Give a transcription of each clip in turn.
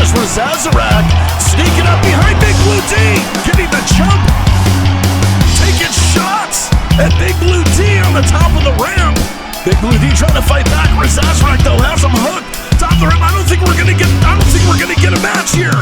Here's Rezazarak sneaking up behind Big Blue D, getting the jump, taking shots at Big Blue D on the top of the ramp. Big Blue D trying to fight back. Rezazarak though has him hooked. Top of the ramp. I don't think we're gonna get a match here.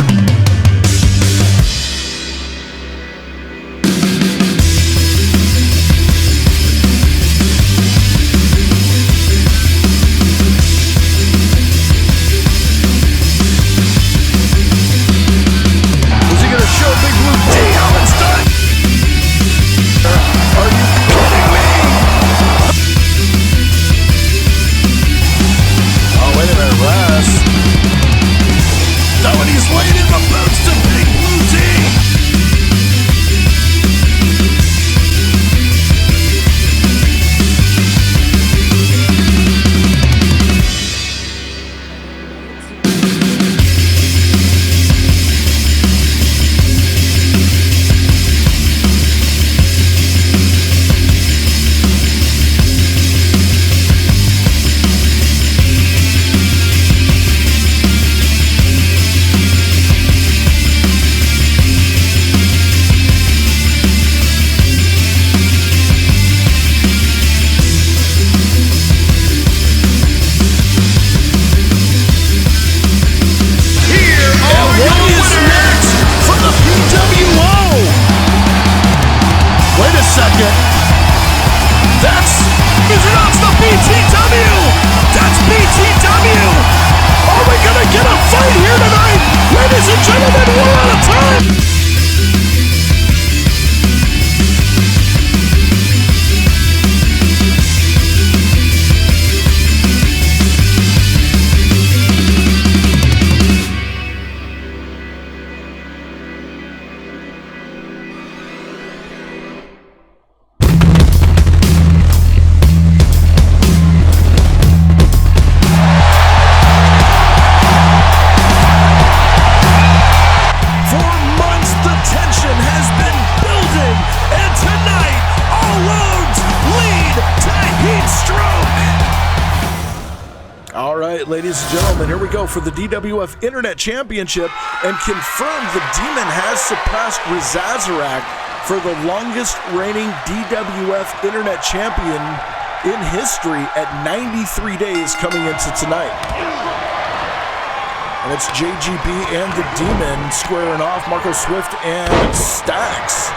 Ladies and gentlemen, here we go for the DWF Internet Championship, and confirmed the Demon has surpassed Rezazarak for the longest reigning DWF Internet Champion in history at 93 days coming into tonight. And it's JGB and the Demon squaring off. Marco Swift and Stax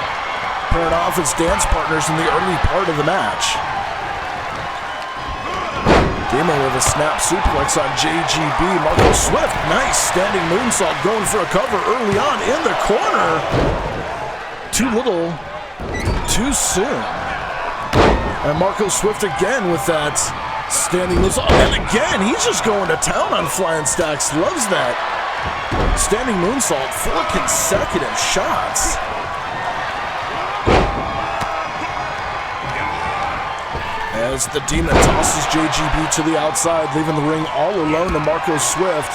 pairing off as dance partners in the early part of the match. Demon with a snap suplex on JGB. Marco Swift, nice standing moonsault, going for a cover early on in the corner. Too little, too soon. And Marco Swift again with that standing moonsault. And again, he's just going to town on Flying Stax. Loves that. Standing moonsault, 4 consecutive shots. As the Demon tosses JGB to the outside, leaving the ring all alone to Marco Swift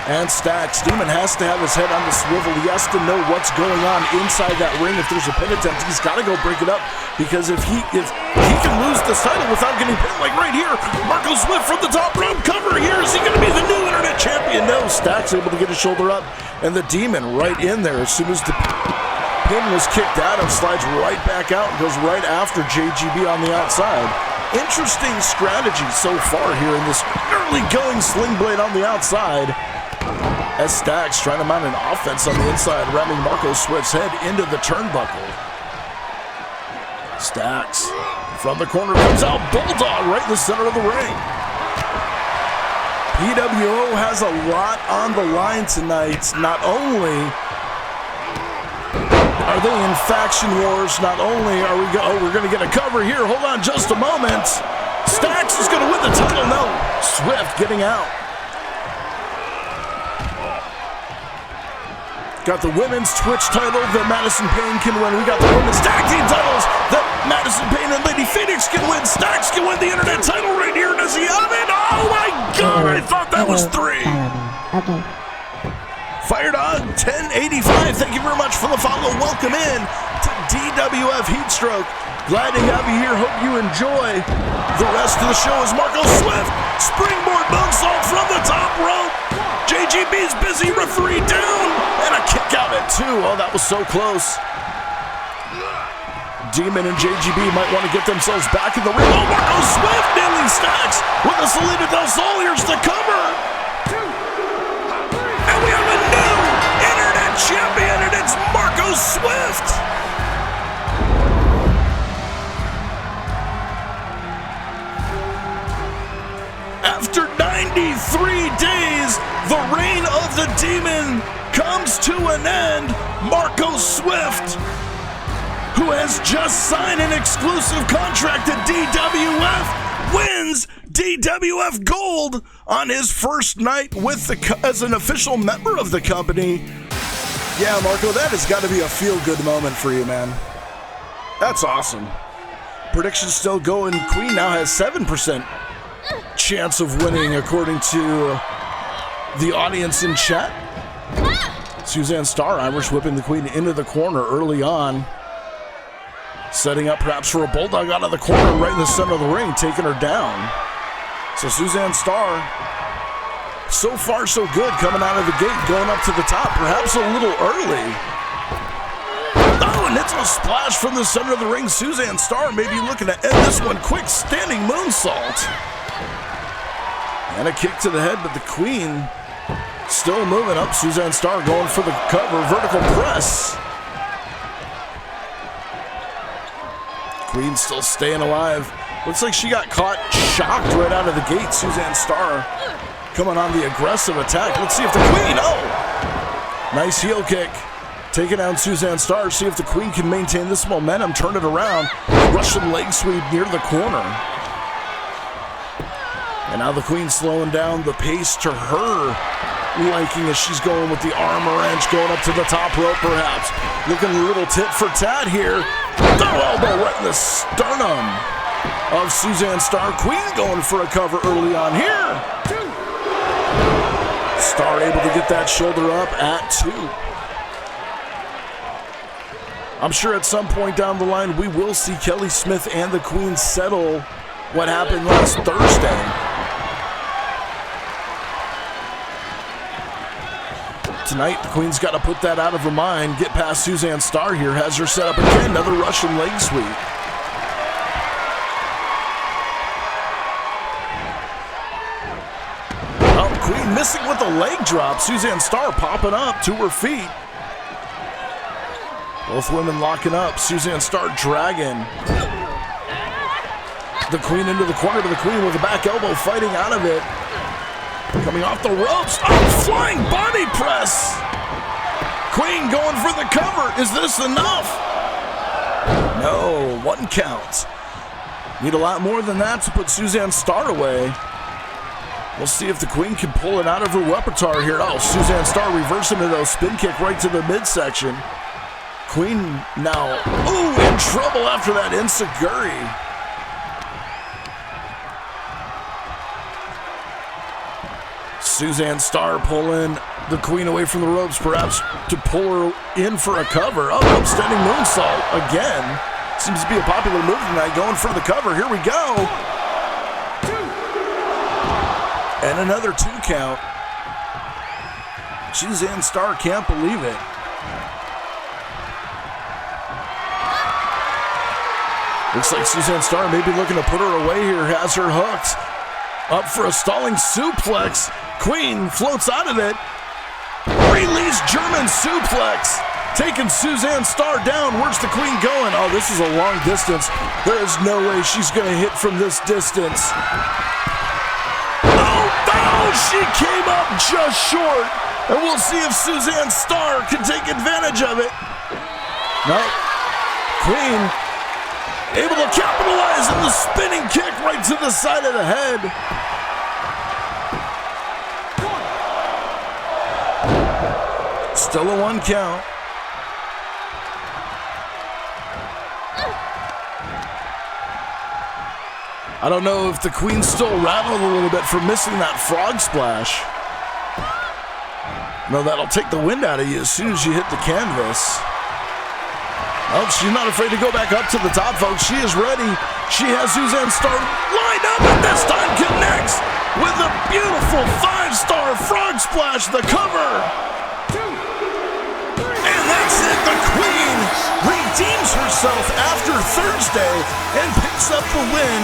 and Stax. Demon has to have his head on the swivel. He has to know what's going on inside that ring. If there's a pin attempt, he's got to go break it up, because if he can lose this title without getting pinned, like right here, Marco Swift from the top rope cover here. Is he going to be the new Internet Champion? No, Stax able to get his shoulder up, and the Demon right in there as soon as the pin was kicked out and slides right back out and goes right after JGB on the outside. Interesting strategy so far here in this early going sling blade on the outside, as Stax trying to mount an offense on the inside, ramming Marco Swift's head into the turnbuckle. Stax from the corner comes out, Bulldog right in the center of the ring. PWO has a lot on the line tonight. Not only are they in faction wars, not only are we're going to get a cover here. Hold on just a moment. Stax is going to win the title. No, Swift getting out. Got the women's Twitch title that Madison Payne can win. We got the women's tag team titles that Madison Payne and Lady Phoenix can win. Stax can win the Internet title right here. Does he have it? Oh my God, I thought that was 3. Okay. Fired on 1085. Thank you very much for the follow. Welcome in to DWF Heatstroke. Glad to have you here. Hope you enjoy the rest of the show as Marco Swift springboard moonsault from the top rope. JGB's busy, referee down, and a kick out at 2. Oh, that was so close. Demon and JGB might want to get themselves back in the ring. Oh, Marco Swift nailing Stacks with a Salida Del Sol. Here's the cover. And we have a new internet champion, and it's Marco Swift. After 93 days, the reign of the Demon comes to an end. Marco Swift, who has just signed an exclusive contract at DWF, wins DWF Gold on his first night with as an official member of the company. Yeah, Marco, that has got to be a feel-good moment for you, man. That's awesome. Predictions still going. Queen now has 7% chance of winning, according to the audience in chat. Suzanne Starr, Irish whipping the Queen into the corner early on. Setting up perhaps for a bulldog out of the corner right in the center of the ring, taking her down. So Suzanne Starr, so far so good coming out of the gate, going up to the top, perhaps a little early. Oh, and it's a splash from the center of the ring. Suzanne Starr may be looking to end this one quick, standing moonsault. And a kick to the head, but the Queen still moving up. Suzanne Starr going for the cover, vertical press. Queen still staying alive. Looks like she got caught shocked right out of the gate. Suzanne Starr coming on the aggressive attack. Let's see if the Queen, oh! Nice heel kick. Taking down Suzanne Starr. See if the Queen can maintain this momentum, turn it around. Russian leg sweep near the corner. And now the Queen slowing down the pace to her liking as she's going with the arm wrench, going up to the top rope perhaps. Looking a little tit for tat here. The elbow right in the sternum of Suzanne Starr. Queen going for a cover early on here. Starr able to get that shoulder up at 2. I'm sure at some point down the line we will see Kelly Smith and the Queen settle what happened last Thursday. Tonight, the Queen's got to put that out of her mind, get past Suzanne Starr here, has her set up again, another Russian leg sweep. Oh, Queen missing with a leg drop. Suzanne Starr popping up to her feet. Both women locking up. Suzanne Starr dragging the Queen into the corner to the Queen with a back elbow, fighting out of it. Coming off the ropes. Oh, flying body press. Queen going for the cover. Is this enough? No, 1 count. Need a lot more than that to put Suzanne Starr away. We'll see if the Queen can pull it out of her repertoire here. Oh, Suzanne Starr reversing it, though. Spin kick right to the midsection. Queen now, ooh, in trouble after that enziguri. Suzanne Starr pulling the Queen away from the ropes, perhaps to pull her in for a cover. Oh, upstanding moonsault again. Seems to be a popular move tonight, going for the cover. Here we go. And another 2 count. Suzanne Starr can't believe it. Looks like Suzanne Starr may be looking to put her away here, has her hooked. Up for a stalling suplex. Queen floats out of it. Release German suplex. Taking Suzanne Starr down. Where's the Queen going? Oh, this is a long distance. There is no way she's going to hit from this distance. Oh, she came up just short. And we'll see if Suzanne Starr can take advantage of it. No. Queen able to capitalize on the spinning kick right to the side of the head. Still a 1 count. I don't know if the Queen's still rattled a little bit for missing that frog splash. No, that'll take the wind out of you as soon as you hit the canvas. Oh, she's not afraid to go back up to the top, folks. She is ready. She has Suzanne Starr lined up, and this time connects with a beautiful 5 star frog splash, the cover. And that's it. The Queen redeems herself after Thursday and picks up the win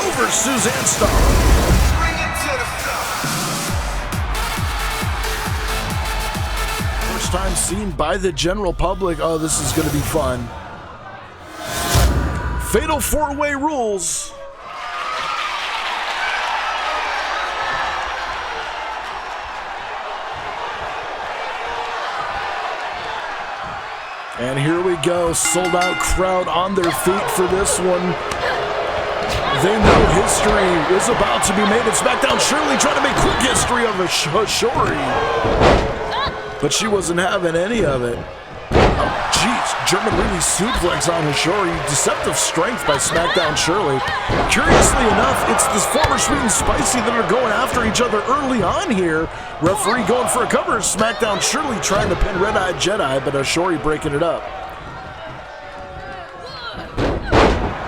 over Suzanne Starr. Time seen by the general public. Oh, this is going to be fun. Fatal four-way rules. And here we go. Sold out crowd on their feet for this one. They know history is about to be made at SmackDown. Shirley trying to make quick history of Hashori. But she wasn't having any of it. Oh, jeez. German Lady suplex on Hashori. Deceptive strength by SmackDown Shirley. Curiously enough, it's this former Sweet and Spicy that are going after each other early on here. Referee going for a cover. SmackDown Shirley trying to pin Red-Eyed Jedi, but Hashori breaking it up.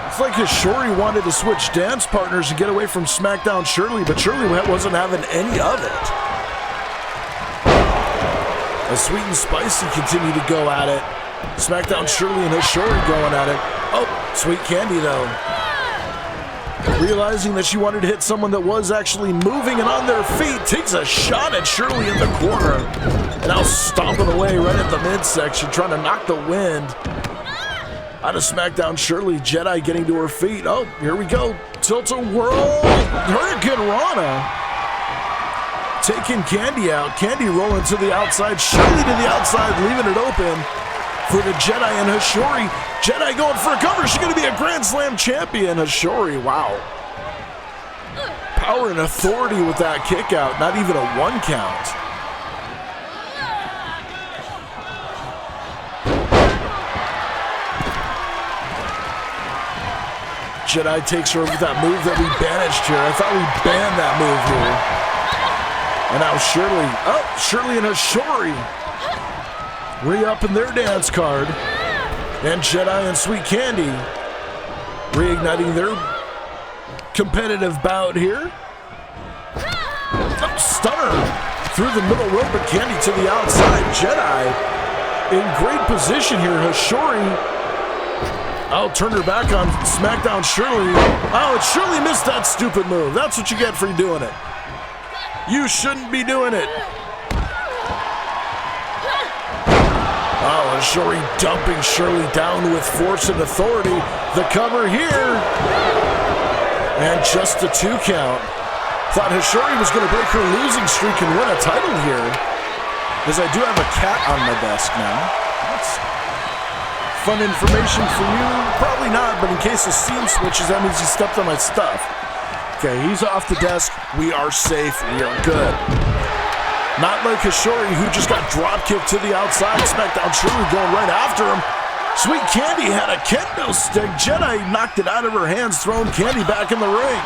It's like Hashori wanted to switch dance partners and get away from SmackDown Shirley, but Shirley wasn't having any of it. As Sweet and Spicy continue to go at it. SmackDown Shirley and Hashori going at it. Oh, Sweet Candy though. Realizing that she wanted to hit someone that was actually moving and on their feet, takes a shot at Shirley in the corner. And now stomping away right at the midsection, trying to knock the wind out of SmackDown Shirley. Jedi getting to her feet. Oh, here we go. Tilt-a-whirl. Hurricane Rana. Taking Candy out. Candy rolling to the outside. Shirley to the outside, leaving it open for the Jedi and Hashori. Jedi going for a cover. She's going to be a Grand Slam champion. Hashori, wow. Power and authority with that kick out. Not even a 1 count. Jedi takes her with that move that we banished here. I thought we banned that move here. And now Shirley, Shirley and Hashori re-up in their dance card. And Jedi and Sweet Candy reigniting their competitive bout here. Oh, stunner through the middle rope, but Candy to the outside. Jedi in great position here. Hashori, I'll turn her back on SmackDown Shirley. Oh, and Shirley missed that stupid move. That's what you get for doing it. You shouldn't be doing it. Oh, Hashori dumping Shirley down with force and authority. The cover here. And just a 2 count. Thought Hashori was going to break her losing streak and win a title here. Because I do have a cat on my desk now. That's fun information for you. Probably not, but in case the scene switches, that means he stepped on my stuff. Okay, he's off the desk. We are safe. We are good. Not like Hashori, who just got drop kicked to the outside. SmackDown Shirley going right after him. Sweet Candy had a kendo stick. Jedi knocked it out of her hands, throwing Candy back in the ring.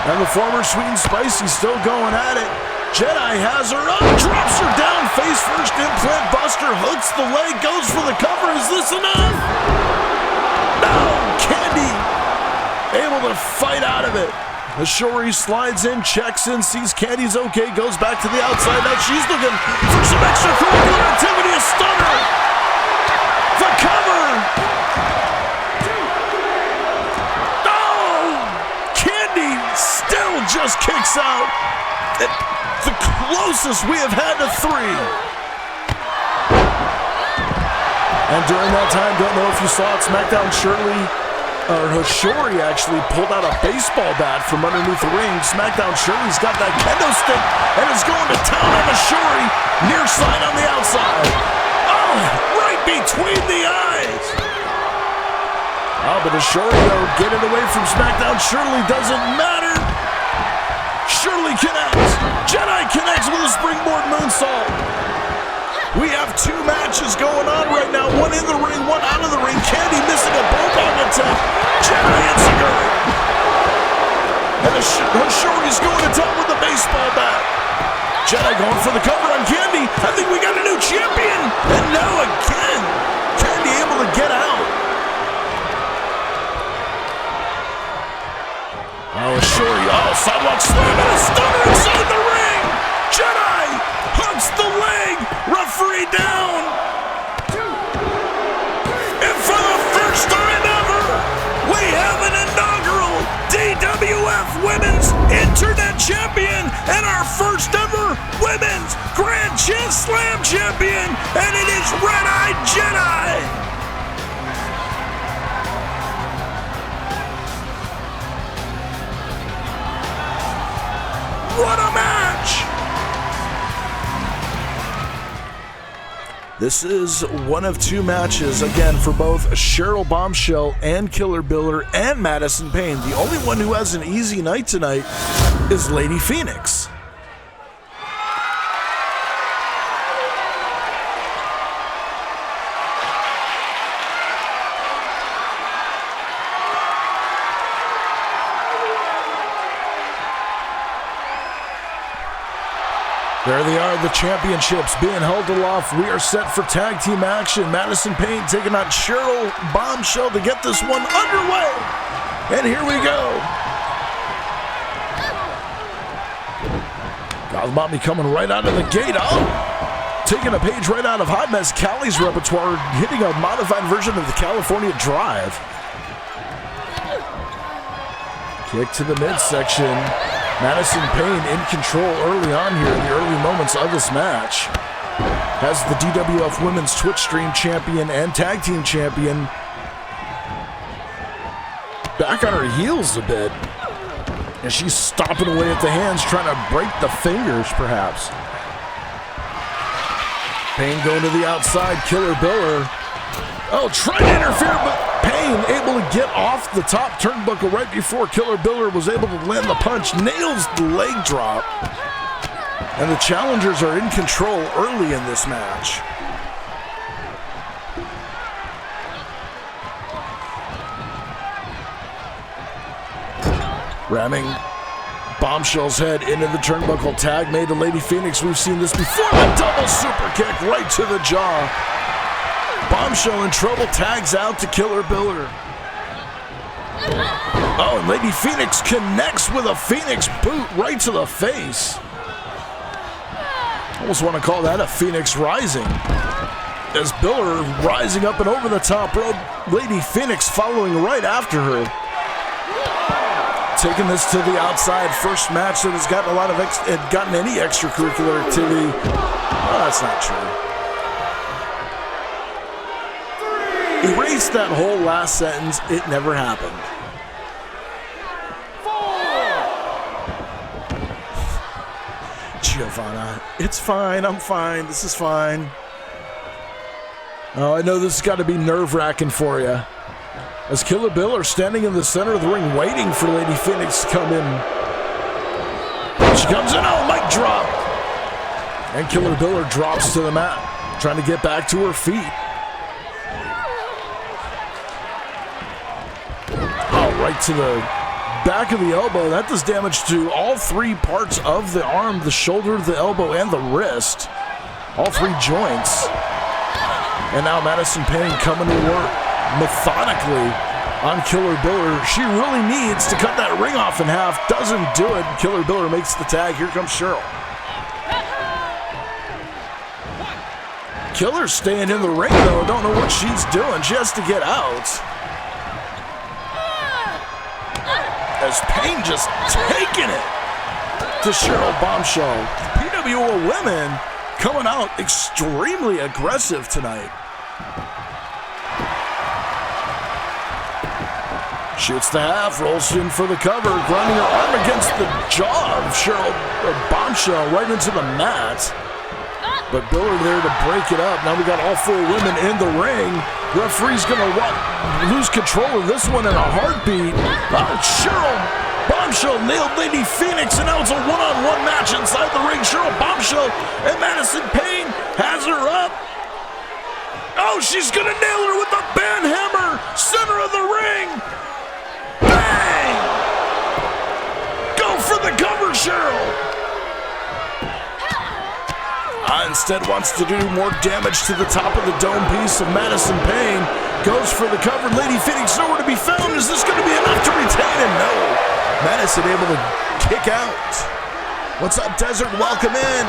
And the former Sweet and Spicy still going at it. Jedi has her up, drops her down, face first implant buster, hooks the leg, goes for the cover. Is this enough? No, Candy able to fight out of it. Hashori slides in, checks in, sees Candy's okay, goes back to the outside. Now she's looking for some extracurricular activity. A stunner. The cover. Oh! Candy still just kicks out. The closest we have had to 3. And during that time, don't know if you saw it, SmackDown Hashori actually pulled out a baseball bat from underneath the ring. SmackDown Shirley's got that kendo stick and is going to town on Hashori. Near side on the outside. Oh, right between the eyes. Oh, but Hashori, though, getting away from SmackDown Shirley doesn't matter. Shirley connects. Jedi connects with a springboard moonsault. We have 2 matches going on right now. One in the ring, one out of the ring. Candy missing a bulldog attack. Jedi hits a girl. And Hashori's going to top with the baseball bat. Jedi going for the cover on Candy. I think we got a new champion. And now again, Candy able to get out. Oh, shorty. Oh, sidewalk slam and a stunner inside the ring. Jedi hooks the leg. Referee down. And for the first time ever, we have an inaugural DWF Women's Internet Champion and our first ever Women's Grand Slam Champion, and it is Red-Eyed Jedi. What a match! This is one of two matches, again, for both Cheryl Bombshell and Killer Biller and Madison Payne. The only one who has an easy night tonight is Lady Phoenix. There they are, the championships being held aloft. We are set for tag team action. Madison Payne taking on Cheryl Bombshell to get this one underway. And here we go. Godmommy coming right out of the gate. Oh, taking a page right out of Hot Mess Callie's repertoire, hitting a modified version of the California Drive. Kick to the midsection. Madison Payne in control early on here in the early moments of this match. Has the DWF Women's Twitch Stream Champion and Tag Team Champion back on her heels a bit. And she's stomping away at the hands, trying to break the fingers, perhaps. Payne going to the outside, Killer Biller. Oh, trying to interfere, but Payne able to get off the top turnbuckle right before Killer Biller was able to land the punch, nails the leg drop. And the challengers are in control early in this match. Ramming Bombshell's head into the turnbuckle, tag made to Lady Phoenix. We've seen this before, a double super kick right to the jaw. Bombshell in trouble, tags out to Killer Biller. Oh, and Lady Phoenix connects with a Phoenix boot right to the face. Almost want to call that a Phoenix Rising. As Biller rising up and over the top rope, Lady Phoenix following right after her. Taking this to the outside, first match that has gotten a lot of gotten any extracurricular activity. Oh, that's not true. Erase that whole last sentence. It never happened. Giovanna, it's fine. I'm fine. This is fine. Oh, I know this has got to be nerve-wracking for you. As Killer Biller standing in the center of the ring waiting for Lady Phoenix to come in. She comes in. Oh, mic drop. And Killer Biller drops to the mat, trying to get back to her feet. Right to the back of the elbow. That does damage to all three parts of the arm, the shoulder, the elbow, and the wrist. All three joints. And now Madison Payne coming to work methodically on Killer Biller. She really needs to cut that ring off in half. Doesn't do it. Killer Biller makes the tag. Here comes Cheryl. Killer's staying in the ring, though. Don't know what she's doing. She has to get out. As Payne just taking it to Cheryl Bombshell. PWO women coming out extremely aggressive tonight. Shoots the half, rolls in for the cover, grinding her arm against the jaw of Cheryl Bombshell right into the mat. But Biller there to break it up. Now we got all four women in the ring. Referee's gonna lose control of this one in a heartbeat. Oh, Cheryl Bombshell nailed Lady Phoenix, and now it's a one-on-one match inside the ring. Cheryl Bombshell and Madison Payne has her up. Oh, she's gonna nail her with the band hammer, center of the ring. Bang! Go for the cover, Cheryl. Instead wants to do more damage to the top of the dome piece of Madison Payne. Goes for the cover. Lady Phoenix nowhere to be found. Is this going to be enough to retain? And no. Madison able to kick out. What's up, Desert? Welcome in.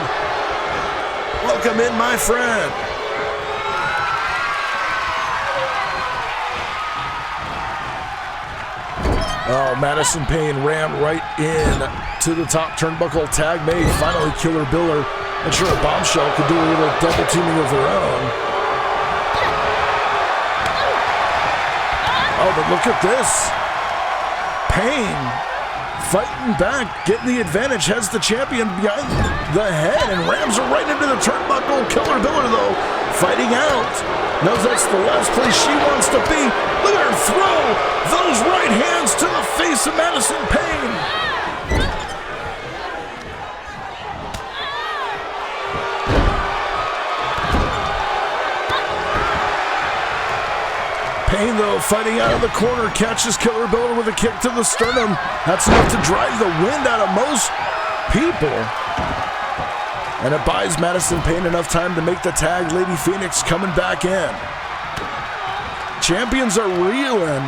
Welcome in, my friend. Oh, Madison Payne ran right in to the top turnbuckle. Tag made. Finally, Killer Biller and Cheryl Bombshell could do a little double teaming of their own. Oh, but look at this. Payne fighting back, getting the advantage, has the champion behind the head and rams her right into the turnbuckle. Killer Biller, though, fighting out. Knows that's the last place she wants to be. Look at her throw those right hands to the face of Madison Payne. Payne, though, fighting out of the corner, catches Killer Biller with a kick to the sternum. That's enough to drive the wind out of most people. And it buys Madison Payne enough time to make the tag. Lady Phoenix coming back in. Champions are reeling.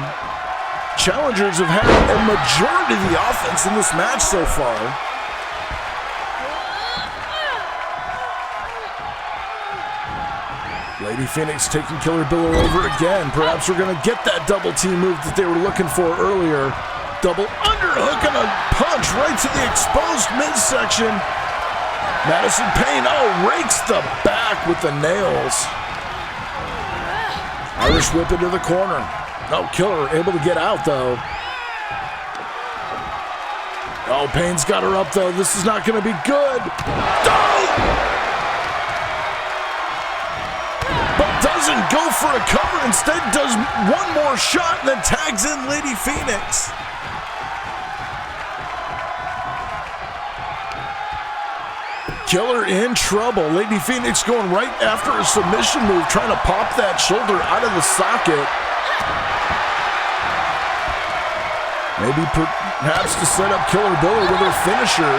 Challengers have had a majority of the offense in this match so far. Lady Phoenix taking Killer Biller over again. Perhaps we're going to get that double team move that they were looking for earlier. Double underhook and a punch right to the exposed midsection. Madison Payne, rakes the back with the nails. Irish whip into the corner. Oh, Killer able to get out, though. Oh, Payne's got her up, though. This is not going to be good. Oh! But doesn't go for a cover. Instead, does one more shot and then tags in Lady Phoenix. Killer in trouble. Lady Phoenix going right after a submission move, trying to pop that shoulder out of the socket. Maybe perhaps to set up Killer Biller with her finisher.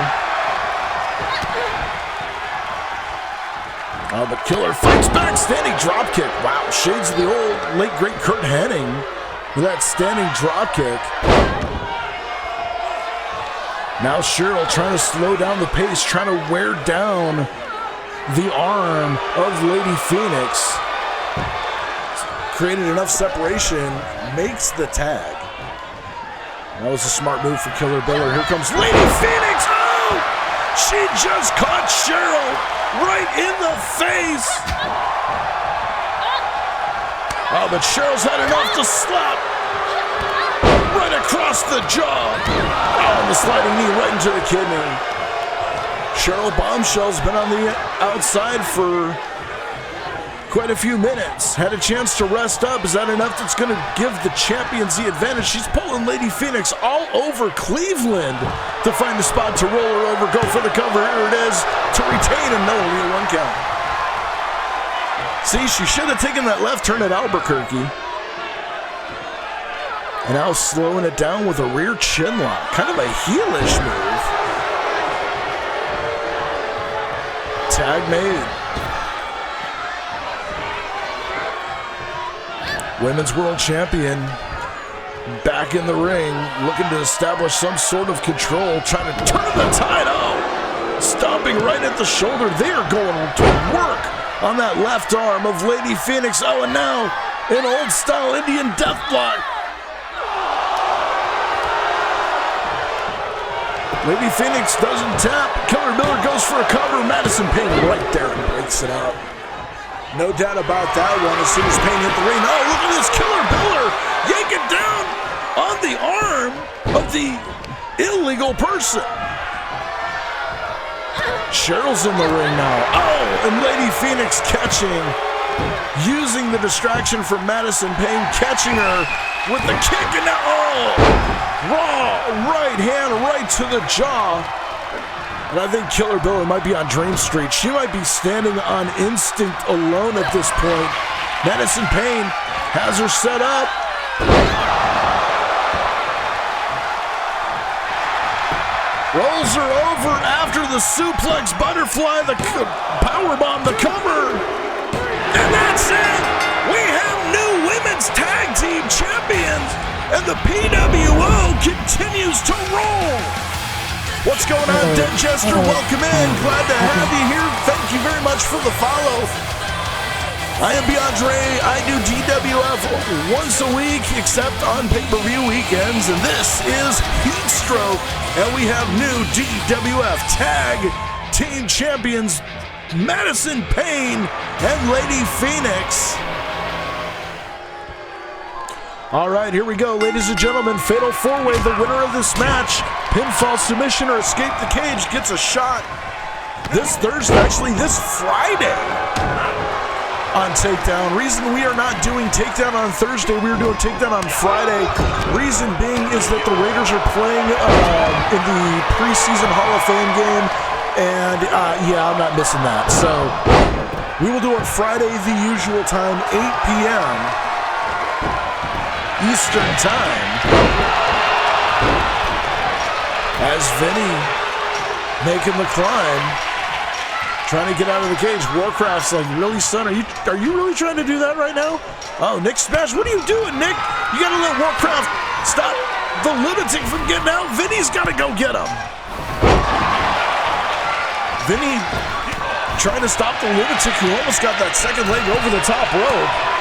Oh, but Killer fights back, standing drop kick. Wow, shades of the old late great Kurt Hennig with that standing drop kick. Now Cheryl trying to slow down the pace, trying to wear down the arm of Lady Phoenix. Created enough separation, makes the tag. That was a smart move for Killer Biller. Here comes Lady Phoenix. Oh! She just caught Cheryl right in the face. Oh, but Cheryl's had enough to slap right across the jaw. Oh, and the sliding knee right into the kidney. Cheryl Bombshell's been on the outside for quite a few minutes. Had a chance to rest up. Is that enough that's going to give the champions the advantage? She's pulling Lady Phoenix all over Cleveland to find a spot to roll her over. Go for the cover. Here it is to retain and only a 1 count. See, she should have taken that left turn at Albuquerque. And now slowing it down with a rear chin lock. Kind of a heelish move. Tag made. Women's World Champion back in the ring, looking to establish some sort of control, trying to turn the tide. Oh, stomping right at the shoulder. They are going to work on that left arm of Lady Phoenix. Oh, and now an old-style Indian death block. Lady Phoenix doesn't tap. Killer Biller goes for a cover. Madison Payne right there and breaks it up. No doubt about that one. As soon as Payne hit the ring. Oh, look at this. Killer Biller yank it down on the arm of the illegal person. Cheryl's in the ring now. Oh, and Lady Phoenix catching. Using the distraction from Madison Payne. Catching her with the kick. And now, raw right hand right to the jaw. And I think Killer Biller might be on Dream Street. She might be standing on instinct alone at this point. Madison Payne has her set up. Rolls her over after the suplex butterfly, the powerbomb, the cover. And that's it. We have new women's tag team champions. and the PWO continues to roll. What's going on, Denchester? Welcome in. Glad to have you here. Thank you very much for the follow. I am Beyondre. I do DWF once a week, except on pay-per-view weekends, and this is Heatstroke, and we have new DWF Tag Team Champions Madison Payne and Lady Phoenix. All right, here we go, ladies and gentlemen. Fatal four-way. The winner of this match, pinfall, submission, or escape the cage, gets a shot this Thursday, actually this Friday, on Takedown. Reason we are not doing Takedown on Thursday, we are doing Takedown on Friday. Reason being is that the Raiders are playing in the preseason Hall of Fame game, and yeah, I'm not missing that. So we will do it Friday, the usual time, 8 p.m. Eastern Time, as Vinny making the climb, trying to get out of the cage. Warcraft's like, really, son? Are you really trying to do that right now? Oh, Nick Smash, what are you doing, Nick? You gotta let Warcraft stop the lunatic from getting out. Vinny's gotta go get him. Vinny trying to stop the lunatic who almost got that second leg over the top rope.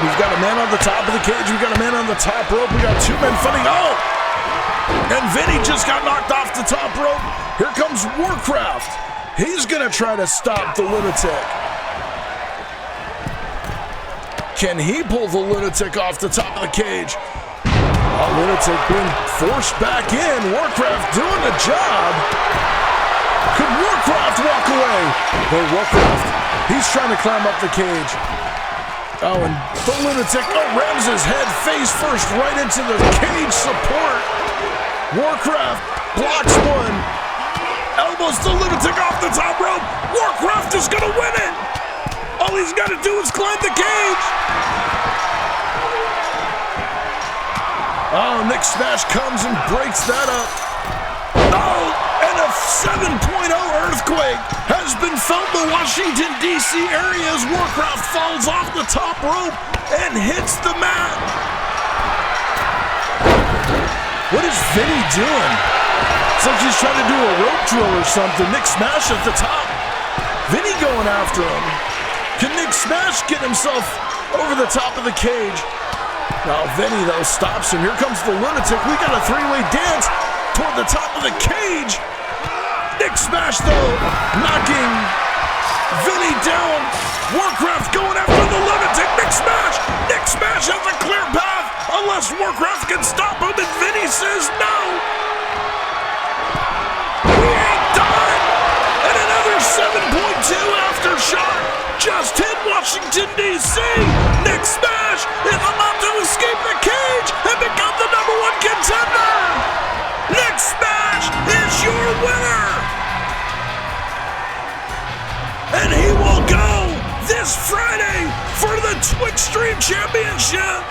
We've got a man on the top of the cage. We've got a man on the top rope. We got two men fighting. Oh! And Vinny just got knocked off the top rope. Here comes Warcraft. He's going to try to stop the lunatic. Can he pull the lunatic off the top of the cage? Oh, lunatic being forced back in. Warcraft doing the job. Could Warcraft walk away? Oh, Warcraft. He's trying to climb up the cage. Oh, and the lunatic rams his head face first right into the cage support. Warcraft blocks one. Elbows the lunatic off the top rope. Warcraft is going to win it. All he's got to do is climb the cage. Oh, Nick Smash comes and breaks that up. Oh, and a 7.0 earthquake has been felt in the Washington, D.C. area as Warcraft falls off the top rope and hits the mat. What is Vinny doing? It's like he's trying to do a rope drill or something. Nick Smash at the top. Vinny going after him. Can Nick Smash get himself over the top of the cage? Now Vinny, though, stops him. Here comes the lunatic. We got a three-way dance toward the top of the cage. Nick Smash, though, knocking Vinny down. Warcraft going after the lunatic. Nick Smash has a clear path unless Warcraft can stop him, and Vinny says no. We ain't done. And another 7.2 aftershock just hit Washington, D.C. Nick Smash is about to escape the cage and become the #1 contender. Nick Smash is your winner. And he will go this Friday for the Twitchstream Championship.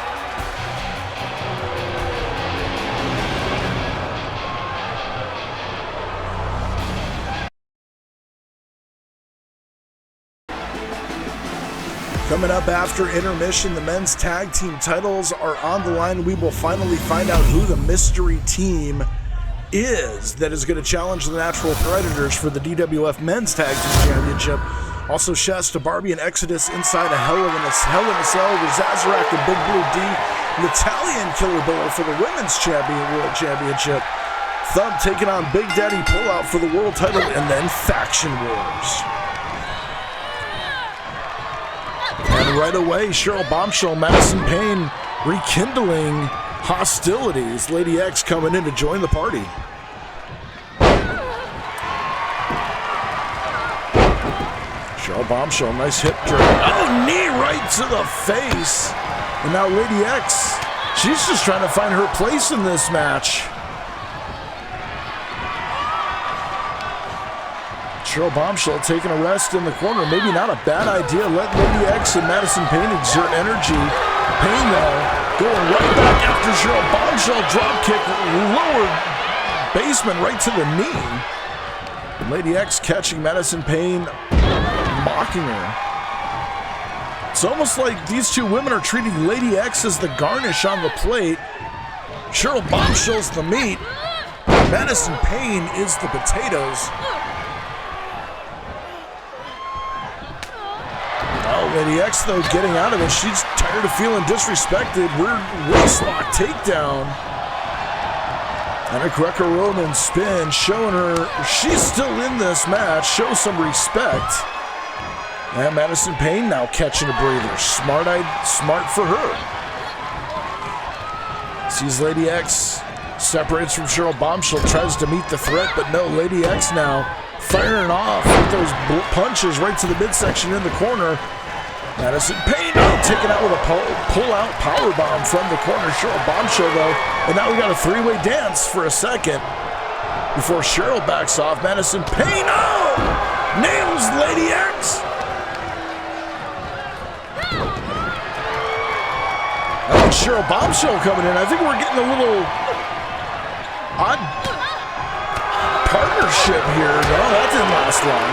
Coming up after intermission, the men's tag team titles are on the line. We will finally find out who the mystery team is that is going to challenge the Natural Predators for the DWF Men's Tag Team Championship. Also, Shasta, Barbie, and Exodus inside a Hell in a Cell with Zazarak and Big Blue D. Natalia and Killer Bill for the Women's World Championship. Thump taking on Big Daddy Pullout for the world title, and then Faction Wars. And right away, Cheryl Bombshell, Madison Payne rekindling hostilities. Lady X coming in to join the party. Cheryl Bombshell, nice hip drag. Oh, knee right to the face. And now Lady X, she's just trying to find her place in this match. Cheryl Bombshell taking a rest in the corner. Maybe not a bad idea. Let Lady X and Madison Payne exert energy. Payne, though, going right back after Cheryl Bombshell. Drop kick, lower basement right to the knee. And Lady X catching Madison Payne, mocking her. It's almost like these two women are treating Lady X as the garnish on the plate. Cheryl Bombshell's the meat. Madison Payne is the potatoes. Oh, Lady X, though, getting out of it. She's tired of feeling disrespected. Weird waistlock takedown. And a Greco-Roman spin, showing her she's still in this match. Show some respect. And Madison Payne now catching a breather. Smart for her. Sees Lady X, separates from Cheryl Bombshell, tries to meet the threat, but no, Lady X now firing off with those punches right to the midsection in the corner. Madison Payne taken out with a pull-out powerbomb from the corner. Cheryl Bombshell, though, and now we got a three-way dance for a second before Cheryl backs off. Madison Payne, nails Lady X. And Cheryl Bombshell coming in. I think we're getting a little odd partnership here. No, that didn't last long.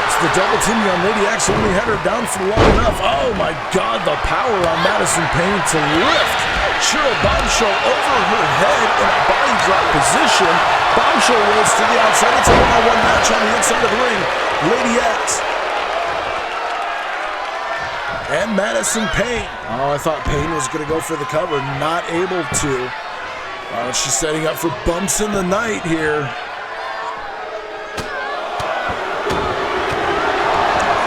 It's the double team on Lady X, only had her down for long enough. Oh my God, the power on Madison Payne to lift Cheryl Bombshell over her head in a body drop position. Bombshell rolls to the outside. It's a one-on-one match on the inside of the ring. Lady X and Madison Payne. Oh, I thought Payne was going to go for the cover. Not able to. She's setting up for bumps in the night here.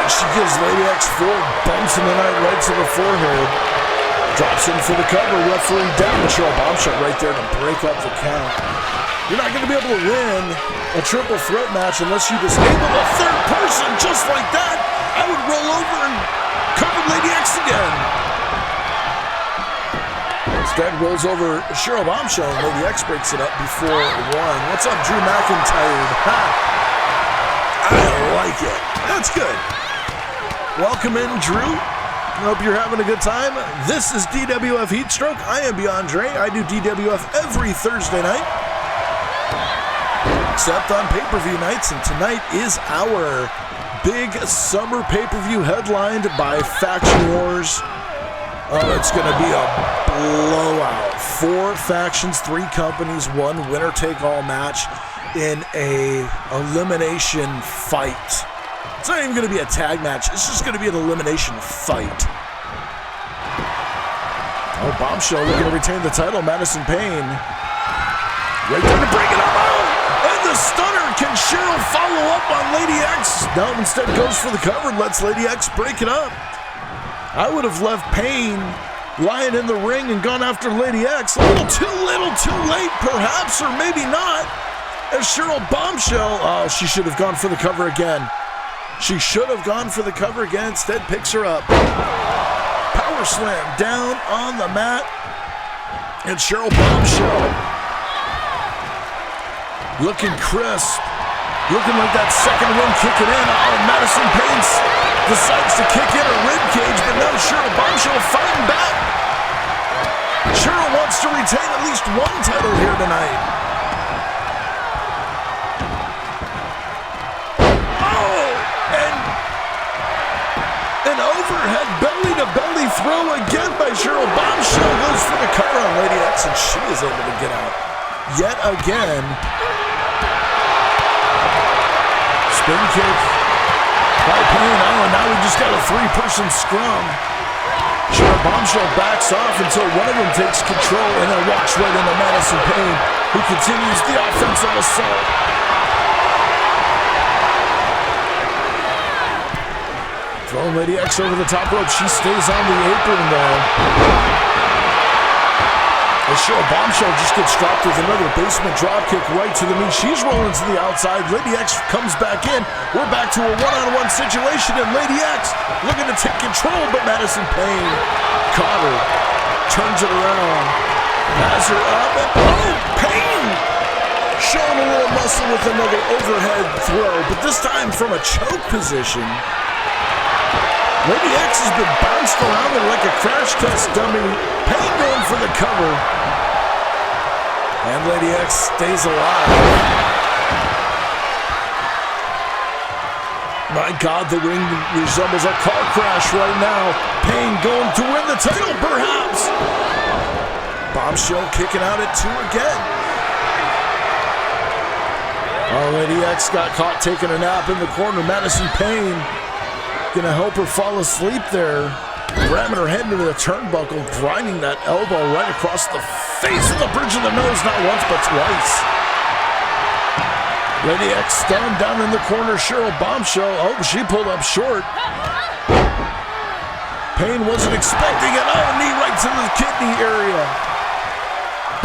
And she gives Lady X 4 bumps in the night right to the forehead. Drops in for the cover. Referee down. Cheryl Bombshell right there to break up the count. You're not going to be able to win a triple threat match unless you disable a third person just like that. I would roll over and cover Lady X again. Instead rolls over Cheryl Bombshell, and Lady X breaks it up before one. What's up, Drew McIntyre? Ha! I like it. That's good. Welcome in, Drew. I hope you're having a good time. This is DWF Heatstroke. I am Beyondre. I do DWF every Thursday night, except on pay-per-view nights, and tonight is our big summer pay-per-view headlined by Faction Wars. Oh, it's going to be a blowout. 4 factions, 3 companies, 1 winner-take-all match in a elimination fight. It's not even going to be a tag match. It's just going to be an elimination fight. Oh, Bombshell looking to retain the title. Madison Payne right there to break it up. Oh, and the stunner. Can Cheryl follow up on Lady X? No, instead goes for the cover and lets Lady X break it up. I would have left Payne lying in the ring and gone after Lady X. A little too late, perhaps, or maybe not. As Cheryl Bombshell, she should have gone for the cover again. She should have gone for the cover again. Instead, picks her up. Power slam down on the mat. And Cheryl Bombshell looking crisp. Looking like that second wind kicking in. Oh, Madison Payne decides to kick in her ribcage, but no, Cheryl Bombshell fighting back. Cheryl wants to retain at least 1 title here tonight. Oh, and an overhead belly-to-belly throw again by Cheryl Bombshell. Goes for the cover on Lady X, and she is able to get out yet again. Spin kick by Payne. Oh, and now we just got a 3-person scrum. Cheryl Bombshell backs off until one of them takes control and then walks right into Madison Payne, who continues the offensive assault. Throwing Lady X over the top rope. She stays on the apron though. As Cheryl Bombshell just gets dropped with another basement dropkick right to the knee. She's rolling to the outside. Lady X comes back in. We're back to a one-on-one situation, and Lady X looking to take control, but Madison Payne caught her, turns it around, has her up, and oh, Payne showing a little muscle with another overhead throw, but this time from a choke position. Lady X has been bounced around like a crash test dummy. Payne going for the cover. And Lady X stays alive. My God, the ring resembles a car crash right now. Payne going to win the title, perhaps. Bombshell kicking out at 2 again. Oh, Lady X got caught taking a nap in the corner. Madison Payne gonna help her fall asleep there. Ramming her head into the turnbuckle, grinding that elbow right across the face and the bridge of the nose, not once but twice. Lady X stunned down in the corner. Cheryl Bombshell, oh, she pulled up short. Payne wasn't expecting it. Oh, knee right to the kidney area.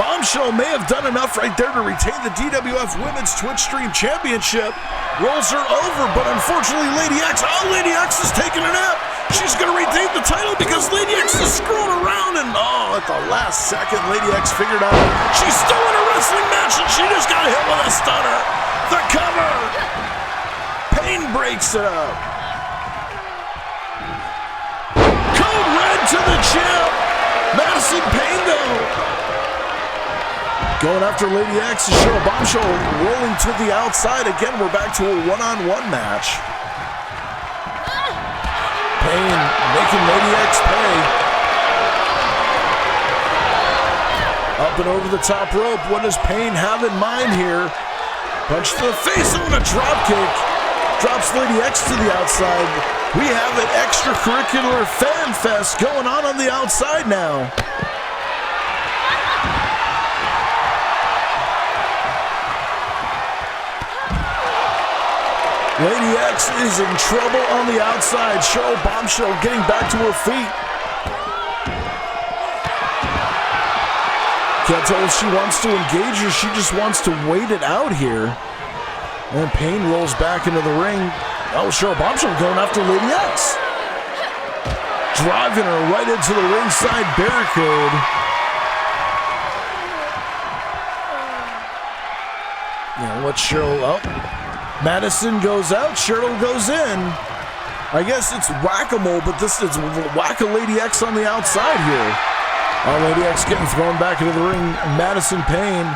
Bombshell may have done enough right there to retain the DWF Women's Twitch Stream Championship. Rolls her over, but unfortunately Lady X is taking a nap. She's going to retain the title because Lady X is screwing around, and at the last second, Lady X figured out she's still in a wrestling match, and she just got hit with a stunner. The cover. Payne breaks it up. Code red to the champ. Madison Payne, though. Going after Lady X is Cheryl Bombshell rolling to the outside. Again, we're back to a one-on-one match. Payne making Lady X pay. Up and over the top rope. What does Payne have in mind here? Punch to the face on a drop kick. Drops Lady X to the outside. We have an extracurricular fan fest going on the outside now. Lady X is in trouble on the outside. Cheryl Bombshell getting back to her feet. Can't tell if she wants to engage or she just wants to wait it out here. And Payne rolls back into the ring. Oh, Cheryl Bombshell going after Lady X. Driving her right into the ringside barricade. What's Cheryl up? Madison goes out, Cheryl goes in. I guess it's whack-a-mole, but this is whack-a-Lady X on the outside here. Lady X getting thrown back into the ring. Madison Payne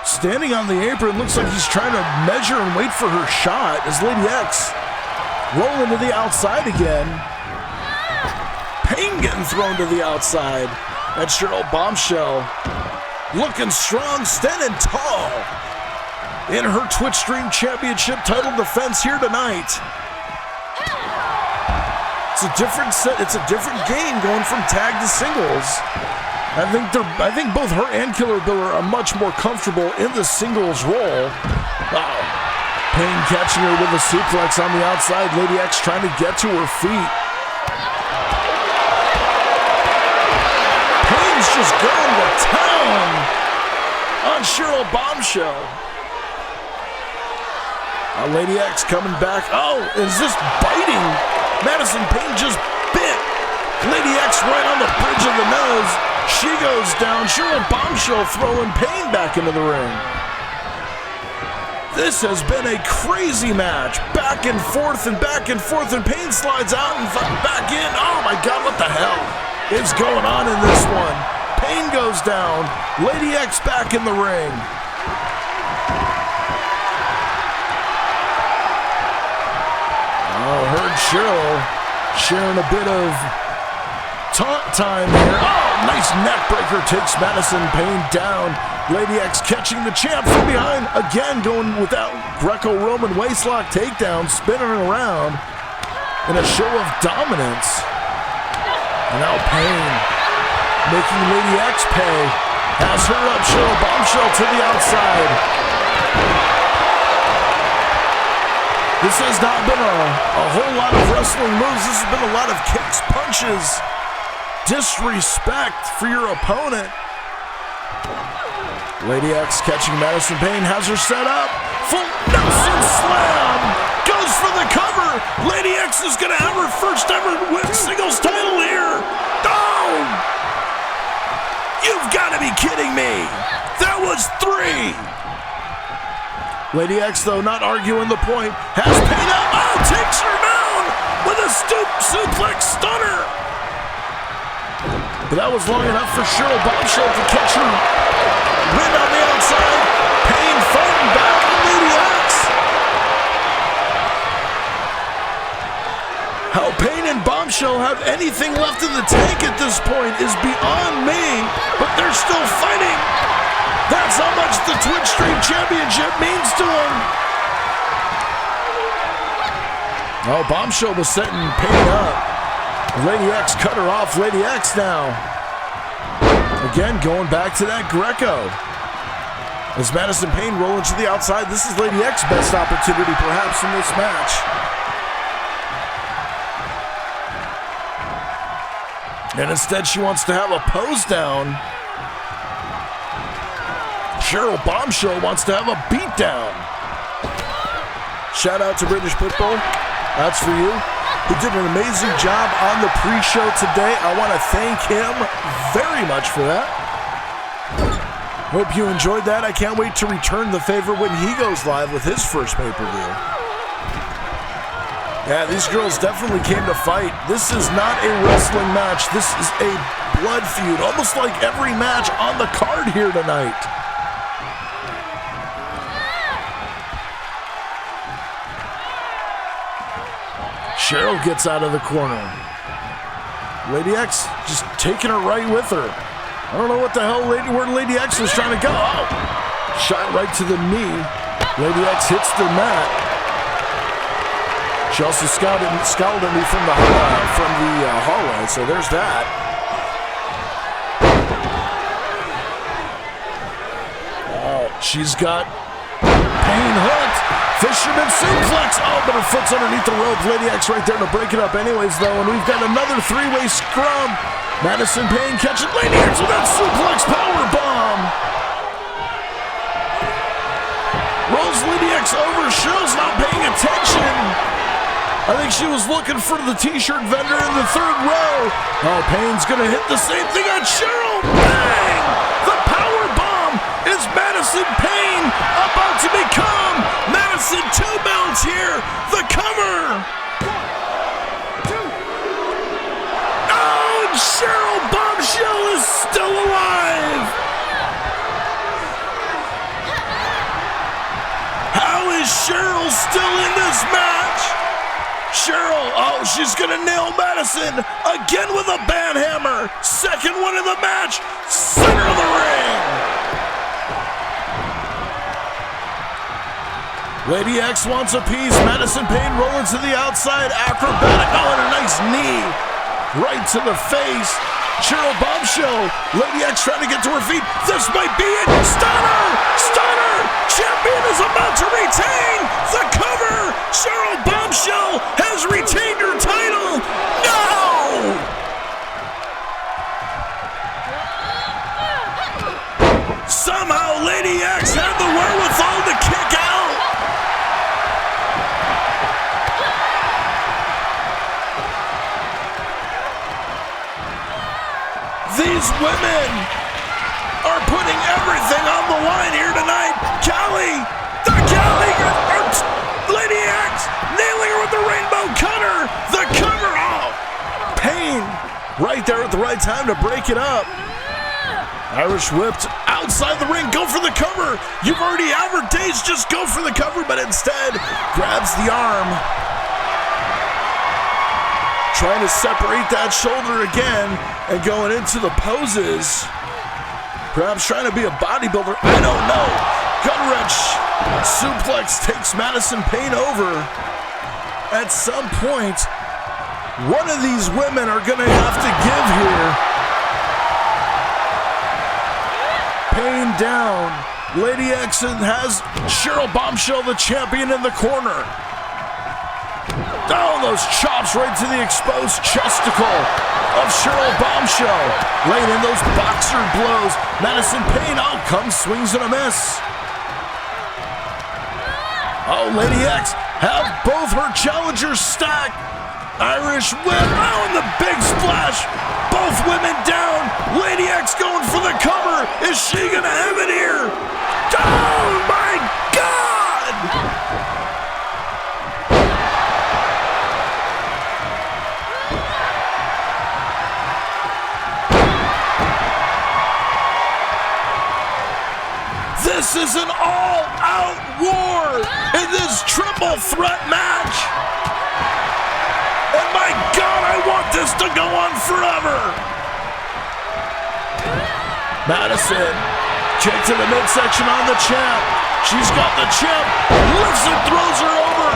standing on the apron. Looks like he's trying to measure and wait for her shot as Lady X rolling to the outside again. Payne getting thrown to the outside. And Cheryl Bombshell looking strong, standing tall in her Twitch Stream Championship title defense here tonight. It's a different set. It's a different game going from tag to singles. I think both her and Killer Bill are much more comfortable in the singles role. Payne catching her with a suplex on the outside. Lady X trying to get to her feet. Payne's just going to town on Cheryl Bombshell. Lady X coming back. Oh, is this biting? Madison Payne just bit Lady X right on the bridge of the nose. She goes down. Cheryl Bombshell throwing Payne back into the ring. This has been a crazy match. Back and forth, and Payne slides out and back in. Oh my God, what the hell is going on in this one? Payne goes down. Lady X back in the ring. Heard Cheryl sharing a bit of taunt time here. Oh, nice neck breaker takes Madison Payne down. Lady X catching the champ from behind. Again going without Greco-Roman waistlock takedown, spinning around in a show of dominance. And now Payne making Lady X pay. Has her up, Cheryl Bombshell to the outside. This has not been a whole lot of wrestling moves. This has been a lot of kicks, punches, disrespect for your opponent. Lady X catching Madison Payne, has her set up. Full Nelson slam. Goes for the cover. Lady X is going to have her first ever singles title here. Oh! You've got to be kidding me. That was 3. Lady X, though, not arguing the point. Has Payne up. Oh, takes her down with a suplex stunner. But that was long enough for Cheryl Bombshell to catch her win on the outside. Payne fighting back with Lady X. How Payne and Bombshell have anything left in the tank at this point is beyond me, but they're still fighting. That's how much the Twitch Stream Championship means to them. Oh, Bombshell was setting Payne up. Lady X cut her off. Lady X now. Again, going back to that Greco. As Madison Payne rolling to the outside, this is Lady X's best opportunity perhaps in this match. And instead she wants to have a pose down. Cheryl Bombshell wants to have a beatdown. Shout out to British Pitbull. That's for you. He did an amazing job on the pre-show today. I want to thank him very much for that. Hope you enjoyed that. I can't wait to return the favor when he goes live with his first pay-per-view. Yeah, these girls definitely came to fight. This is not a wrestling match. This is a blood feud, almost like every match on the card here tonight. Cheryl gets out of the corner. Lady X just taking her right with her. I don't know what the hell where Lady X was trying to go. Oh, shot right to the knee. Lady X hits the mat. She also scowled at me from the hallway, so there's that. Oh, she's got Payne hooked. Fisherman suplex. Oh, but her foot's underneath the rope. Lady X right there to break it up anyways, though. And we've got another three-way scrum. Madison Payne catching Lady X with that suplex power bomb. Rolls Lady X over. Cheryl's not paying attention. I think she was looking for the t-shirt vendor in the third row. Oh, Payne's going to hit the same thing on Cheryl. Bang! The power bomb is Madison Payne about to become Madison 2 belts here. The cover. 1, 2. Oh, and Cheryl Bombshell is still alive. How is Cheryl still in this match? Cheryl, oh, she's gonna nail Madison again with a banhammer. Second one of the match, center of the ring. Lady X wants a piece. Madison Payne rolling to the outside, acrobatic. Oh, and a nice knee right to the face. Cheryl Bombshell, Lady X trying to get to her feet. This might be it. Stunner! Stunner! Champion is about to retain the cover. Cheryl Bombshell has retained her title. No! Somehow Lady X had the wherewithal to kick out. These women are putting everything on the line here tonight. Lady X nailing her with the rainbow cutter. The cover. Oh, Payne right there at the right time to break it up. Irish whipped outside the ring. Go for the cover. You've already advertised. Just go for the cover, but instead grabs the arm. Trying to separate that shoulder again and going into the poses. Perhaps trying to be a bodybuilder. I don't know. Gut-wrench suplex takes Madison Payne over. At some point, one of these women are going to have to give here. Payne down. Lady X has Cheryl Bombshell, the champion, in the corner. Oh, those chops right to the exposed chesticle of Cheryl Bombshell. Laying in those boxer blows. Madison Payne, oh, comes, swings and a miss. Oh, Lady X have both her challengers stacked. Irish whip, oh, and the big splash. Both women down. Lady X going for the cover. Is she gonna have it here? Oh, my God! This is an all-out war in this triple threat match. And my this to go on forever. Madison, kick to the midsection on the champ. She's got the champ, lifts and throws her over.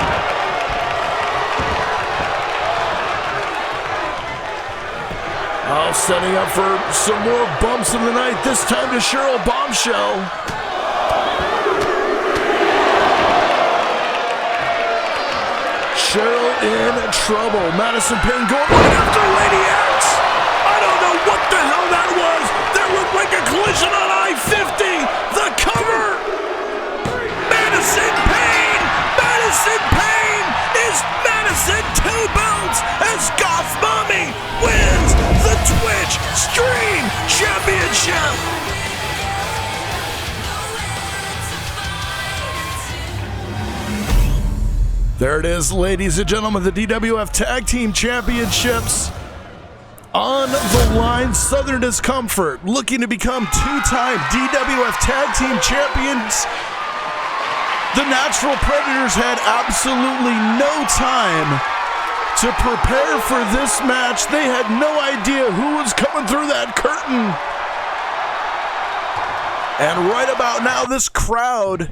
Oh, setting up for some more bumps in the night, this time to Cheryl Bombshell. Cheryl in trouble. Madison Payne going right after Lady X. I don't know what the hell that was. That looked like a collision on I-50. The cover. Madison Payne. Madison Payne is Madison 2 belts as Goth Mommy wins the Twitch Stream Championship. There it is, ladies and gentlemen, the DWF Tag Team Championships. On the line, Southern Discomfort looking to become 2-time DWF Tag Team Champions. The Natural Predators had absolutely no time to prepare for this match. They had no idea who was coming through that curtain. And right about now, this crowd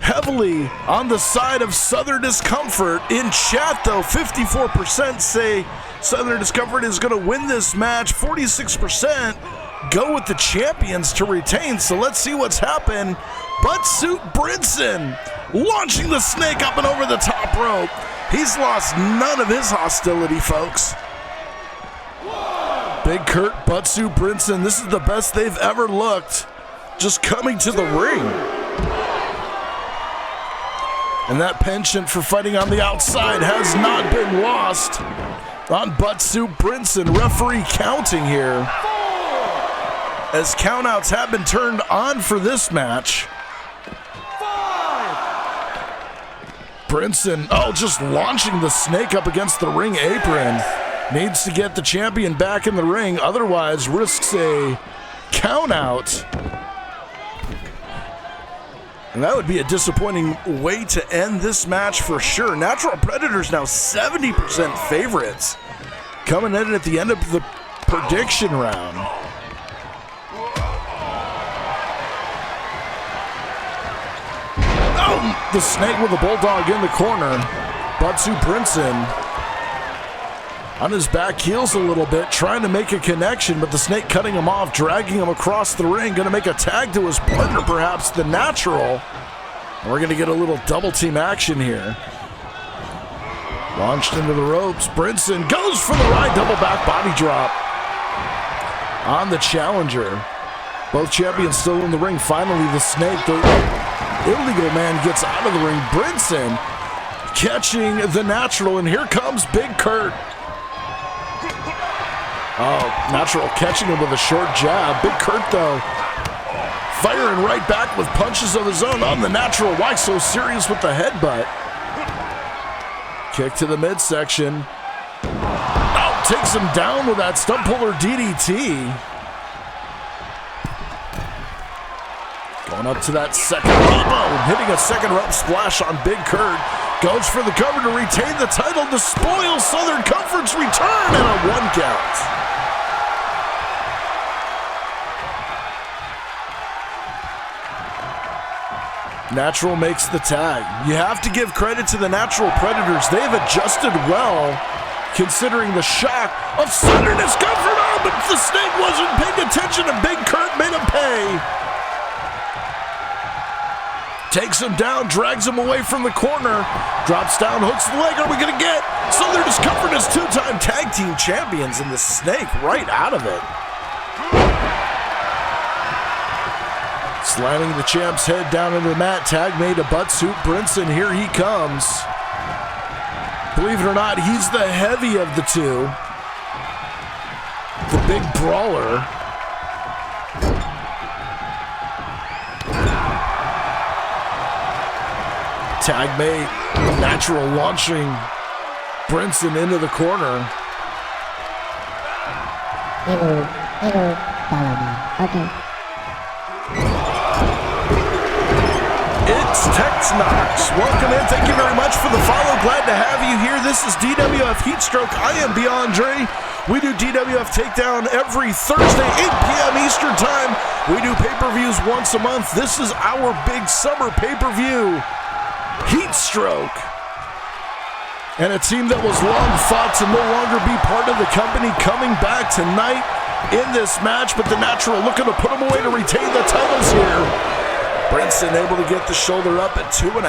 heavily on the side of Southern Discomfort. In chat, though, 54% say Southern Discomfort is going to win this match. 46% go with the champions to retain. So let's see what's happened. Buttsuit Brinson launching the snake up and over the top rope. He's lost none of his hostility, folks. Big Kurt, Buttsuit Brinson, this is the best they've ever looked. Just coming to the ring. And that penchant for fighting on the outside has not been lost on Buttsuit Brinson. Referee counting here, as countouts have been turned on for this match. Brinson, just launching the snake up against the ring apron. Needs to get the champion back in the ring, otherwise risks a countout. And that would be a disappointing way to end this match for sure. Natural Predators now 70% favorites, coming in at the end of the prediction round. Oh, the snake with the bulldog in the corner. Buttsuit Brinson on his back heels a little bit, trying to make a connection, but the snake cutting him off, dragging him across the ring, going to make a tag to his partner, perhaps the Natural. And we're going to get a little double team action here. Launched into the ropes, Brinson goes for the ride, double back body drop on the challenger. Both champions still in the ring. Finally, the snake, the illegal man, gets out of the ring. Brinson catching the Natural, and here comes Big Kurt. Oh, Natural catching him with a short jab. Big Kurt, though, firing right back with punches of his own on the Natural. Why so serious with the headbutt? Kick to the midsection. Oh, takes him down with that stump puller DDT. Going up to that second elbow, hitting a second rope splash on Big Kurt. Goes for the cover to retain the title to spoil Southern Comfort's return, and a 1 count. Natural makes the tag. You have to give credit to the Natural Predators. They've adjusted well, considering the shock of Southern Discomfort. Oh, but the snake wasn't paying attention, and Big Kurt made him pay. Takes him down, drags him away from the corner, drops down, hooks the leg. Are we going to get Southern Discomfort as 2-time tag team champions, and the snake right out of it. Slamming the champ's head down into the mat. Tag made to Buttsuit Brinson. Here he comes. Believe it or not, he's the heavy of the two. The big brawler. Tag mate. Natural launching Brinson into the corner. Follow me. Okay. It Tex-Nox, welcome in. Thank you very much for the follow. Glad to have you here. This is DWF Heatstroke. I am Beyondre. We do DWF Takedown every Thursday, 8 p.m. Eastern Time. We do pay-per-views once a month. This is our big summer pay-per-view, Heatstroke. And a team that was long thought to no longer be part of the company coming back tonight in this match, but the Natural looking to put them away to retain the titles here. Brinson able to get the shoulder up at 2.5.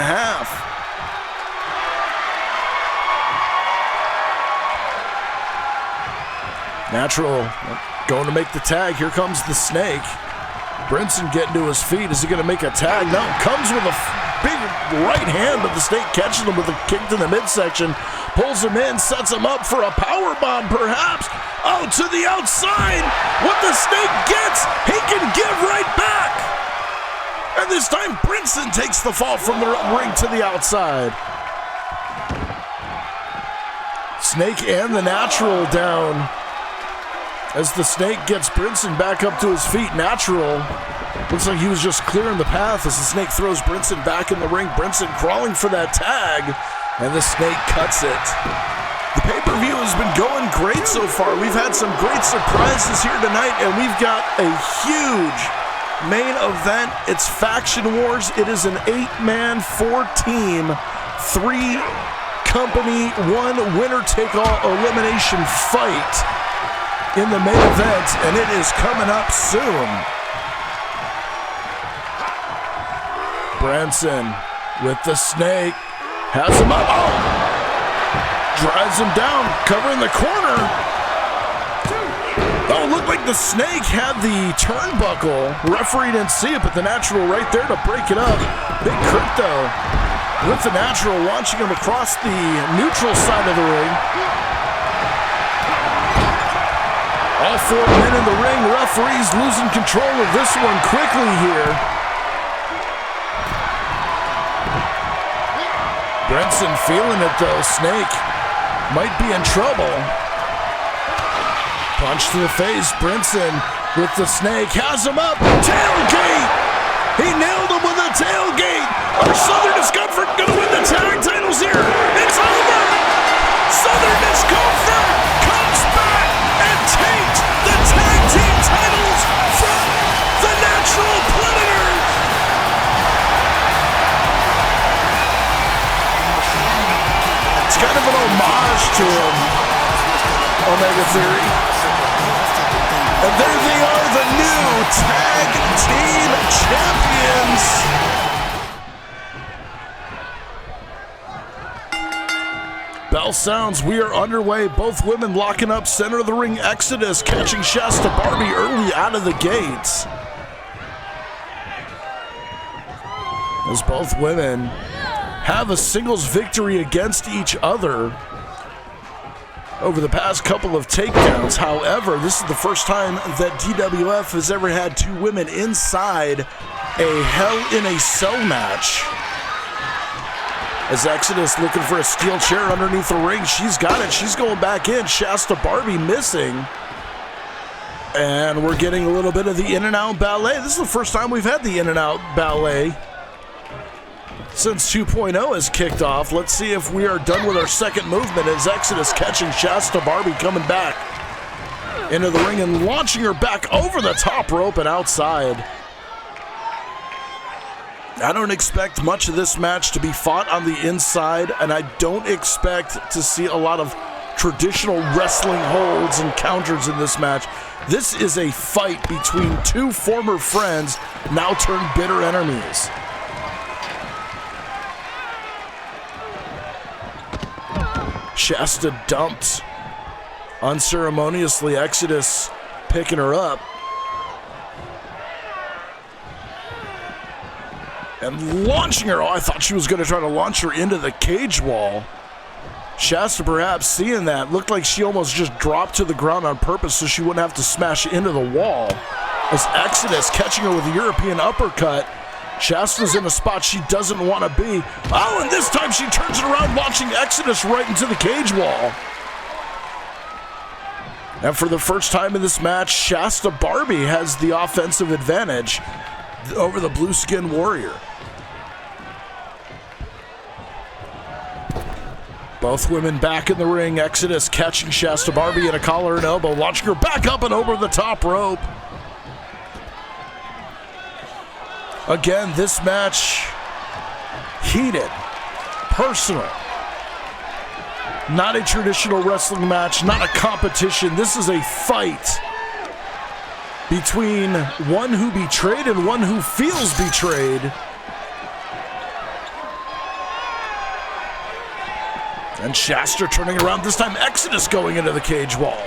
Natural going to make the tag. Here comes the Snake. Brinson getting to his feet. Is he going to make a tag? No. Comes with a big right hand, but the Snake catches him with a kick to the midsection. Pulls him in, sets him up for a power bomb, perhaps. Oh, to the outside. What the Snake gets, he can give right back. And this time, Brinson takes the fall from the ring to the outside. Snake and the Natural down. As the Snake gets Brinson back up to his feet, Natural looks like he was just clearing the path as the Snake throws Brinson back in the ring. Brinson crawling for that tag, and the Snake cuts it. The pay-per-view has been going great so far. We've had some great surprises here tonight, and we've got a huge main event. It's Faction Wars. It is an 8-man, 4-team, 3-company, 1 winner-take-all elimination fight in the main event, and it is coming up soon. Brinson with the Snake, has him up, drives him down, covering the corner. Oh, it looked like the Snake had the turnbuckle. Referee didn't see it, but the Natural right there to break it up. Big crypto with the Natural, launching him across the neutral side of the ring. All 4 men in the ring. Referees losing control of this one quickly here. Brinson feeling it though. Snake might be in trouble. Punch to the face. Brinson with the Snake has him up. Tailgate! He nailed him with a tailgate. Are Southern Discomfort going to win the tag titles here? It's over! Southern Discomfort comes back and takes the tag team titles from the Natural Predators! It's kind of an homage to Omega Theory. And there they are, the new tag team champions. Bell sounds, we are underway. Both women locking up center of the ring. Exodus catching Shasta Barbie early out of the gates. As both women have a singles victory against each other over the past couple of takedowns. However, this is the first time that DWF has ever had 2 women inside a Hell in a Cell match. As Exodus looking for a steel chair underneath the ring. She's got it. She's going back in. Shasta Barbie missing. And we're getting a little bit of the in-and-out ballet. This is the first time we've had the in-and-out ballet since 2.0 has kicked off. Let's see if we are done with our second movement as Exodus catching Shasta Barbie coming back into the ring and launching her back over the top rope and outside. I don't expect much of this match to be fought on the inside, and I don't expect to see a lot of traditional wrestling holds and counters in this match. This is a fight between 2 former friends, now turned bitter enemies. Shasta dumped unceremoniously. Exodus picking her up and launching her. Oh, I thought she was going to try to launch her into the cage wall. Shasta perhaps seeing that. Looked like she almost just dropped to the ground on purpose so she wouldn't have to smash into the wall. As Exodus catching her with a European uppercut. Shasta's in a spot she doesn't want to be. Oh, and this time she turns it around, launching Exodus right into the cage wall. And for the first time in this match, Shasta Barbie has the offensive advantage over the Blue Skin Warrior. Both women back in the ring. Exodus catching Shasta Barbie in a collar and elbow, launching her back up and over the top rope. Again, this match heated, personal. Not a traditional wrestling match, not a competition. This is a fight between one who betrayed and one who feels betrayed. And Shasta turning around, this time Exodus going into the cage wall.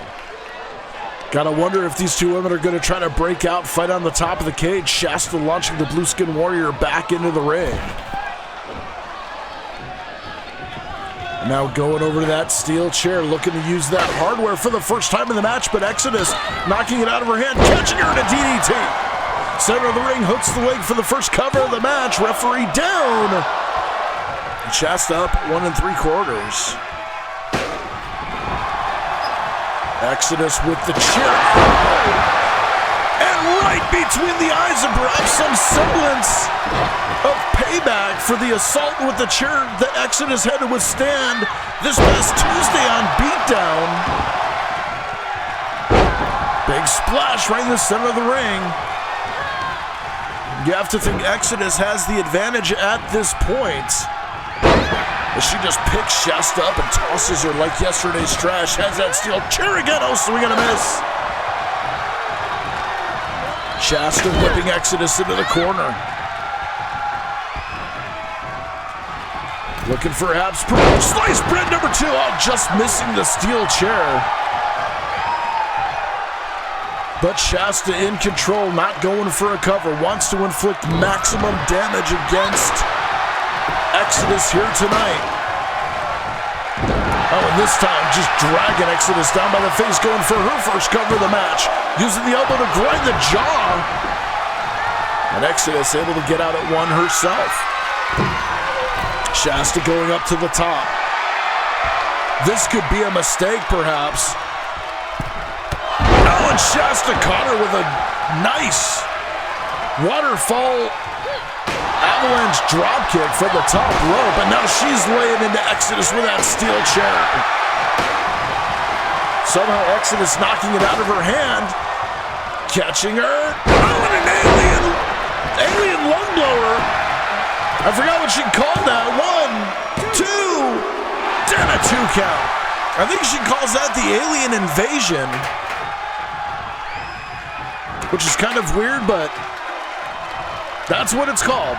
Gotta wonder if these two women are gonna try to break out, fight on the top of the cage. Shasta launching the Blue Skin Warrior back into the ring. Now going over to that steel chair, looking to use that hardware for the first time in the match, but Exodus knocking it out of her hand, catching her in a DDT. Center of the ring, hooks the leg for the first cover of the match. Referee down. Shasta up 1 3/4. Exodus with the chair. And right between the eyes of perhaps some semblance of payback for the assault with the chair that Exodus had to withstand this past Tuesday on Beatdown. Big splash right in the center of the ring. You have to think Exodus has the advantage at this point. As she just picks Shasta up and tosses her like yesterday's trash. Has that steel chair again. Oh, swing and a miss. Shasta whipping Exodus into the corner. Looking for perhaps sliced bread number 2. Oh, just missing the steel chair. But Shasta in control, not going for a cover. Wants to inflict maximum damage against Exodus here tonight. Oh, and this time just dragging Exodus down by the face, going for her first cover of the match. Using the elbow to grind the jaw. And Exodus able to get out at one herself. Shasta going up to the top. This could be a mistake, perhaps. Oh, and Shasta caught her with a nice waterfall avalanche dropkick from the top rope, and now she's laying into Exodus with that steel chair. Somehow Exodus knocking it out of her hand, catching her. Oh, and an alien lung blower. I forgot what she called that. 1, 2, damn it, 2 count. I think she calls that the alien invasion, which is kind of weird, but that's what it's called.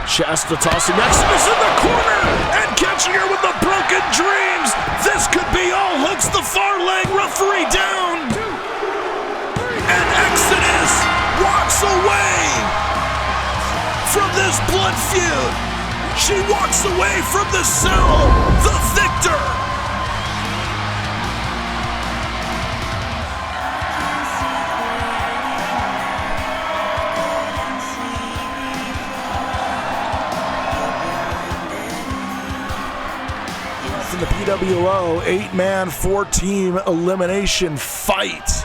Shasta tossing Exodus in the corner and catching her with the broken dreams. This could be all. Hooks the far leg, referee down. And Exodus walks away from this blood feud. She walks away from the cell, the victor. The PWO 8-man 4-team elimination fight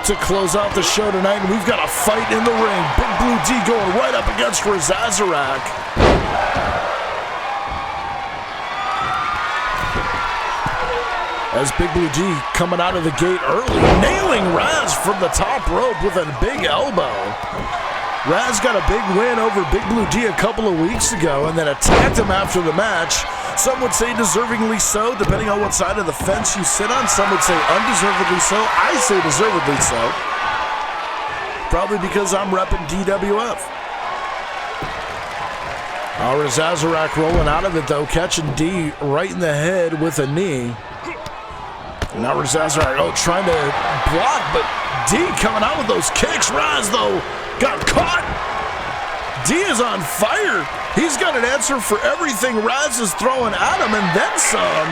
to close out the show tonight, and we've got a fight in the ring. Big Blue D going right up against Razazarak. As Big Blue D coming out of the gate early, nailing Raz from the top rope with a big elbow. Raz got a big win over Big Blue D a couple of weeks ago and then attacked him after the match. Some would say deservingly so, depending on what side of the fence you sit on. Some would say undeservedly so. I say deservedly so. Probably because I'm repping DWF. Razazarak rolling out of it, though, catching D right in the head with a knee. Now Razazarak, trying to block, but D coming out with those kicks. Raz, though, got caught. D is on fire. He's got an answer for everything Raz is throwing at him, and then some.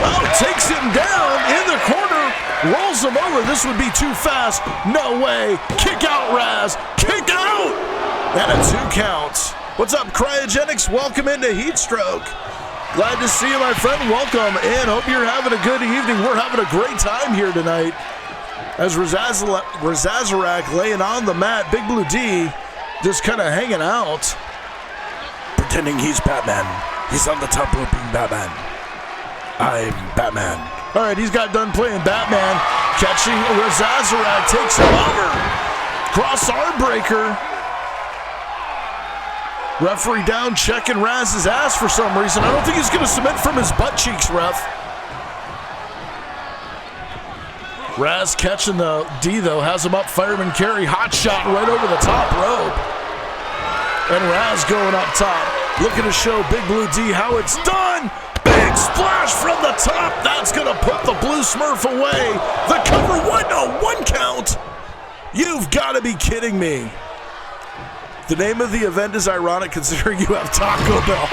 Oh, takes him down in the corner, rolls him over. This would be too fast. No way. Kick out, Raz. Kick out. And a 2 count. What's up, Cryogenics? Welcome into Heatstroke. Glad to see you, my friend. Welcome in. Hope you're having a good evening. We're having a great time here tonight. As Razazarak laying on the mat, Big Blue D just kind of hanging out, pretending he's Batman. He's on the top rope being Batman. I'm Batman. All right, he's got done playing Batman. Catching Razazarak, takes him over. Cross arm breaker. Referee down, checking Raz's ass for some reason. I don't think he's going to submit from his butt cheeks, ref. Raz catching the D, though, has him up, fireman carry, hot shot right over the top rope. And Raz going up top, looking to show Big Blue D how it's done. Big splash from the top. That's going to put the Blue Smurf away. The cover, one count. You've got to be kidding me. The name of the event is ironic considering you have Taco Bell.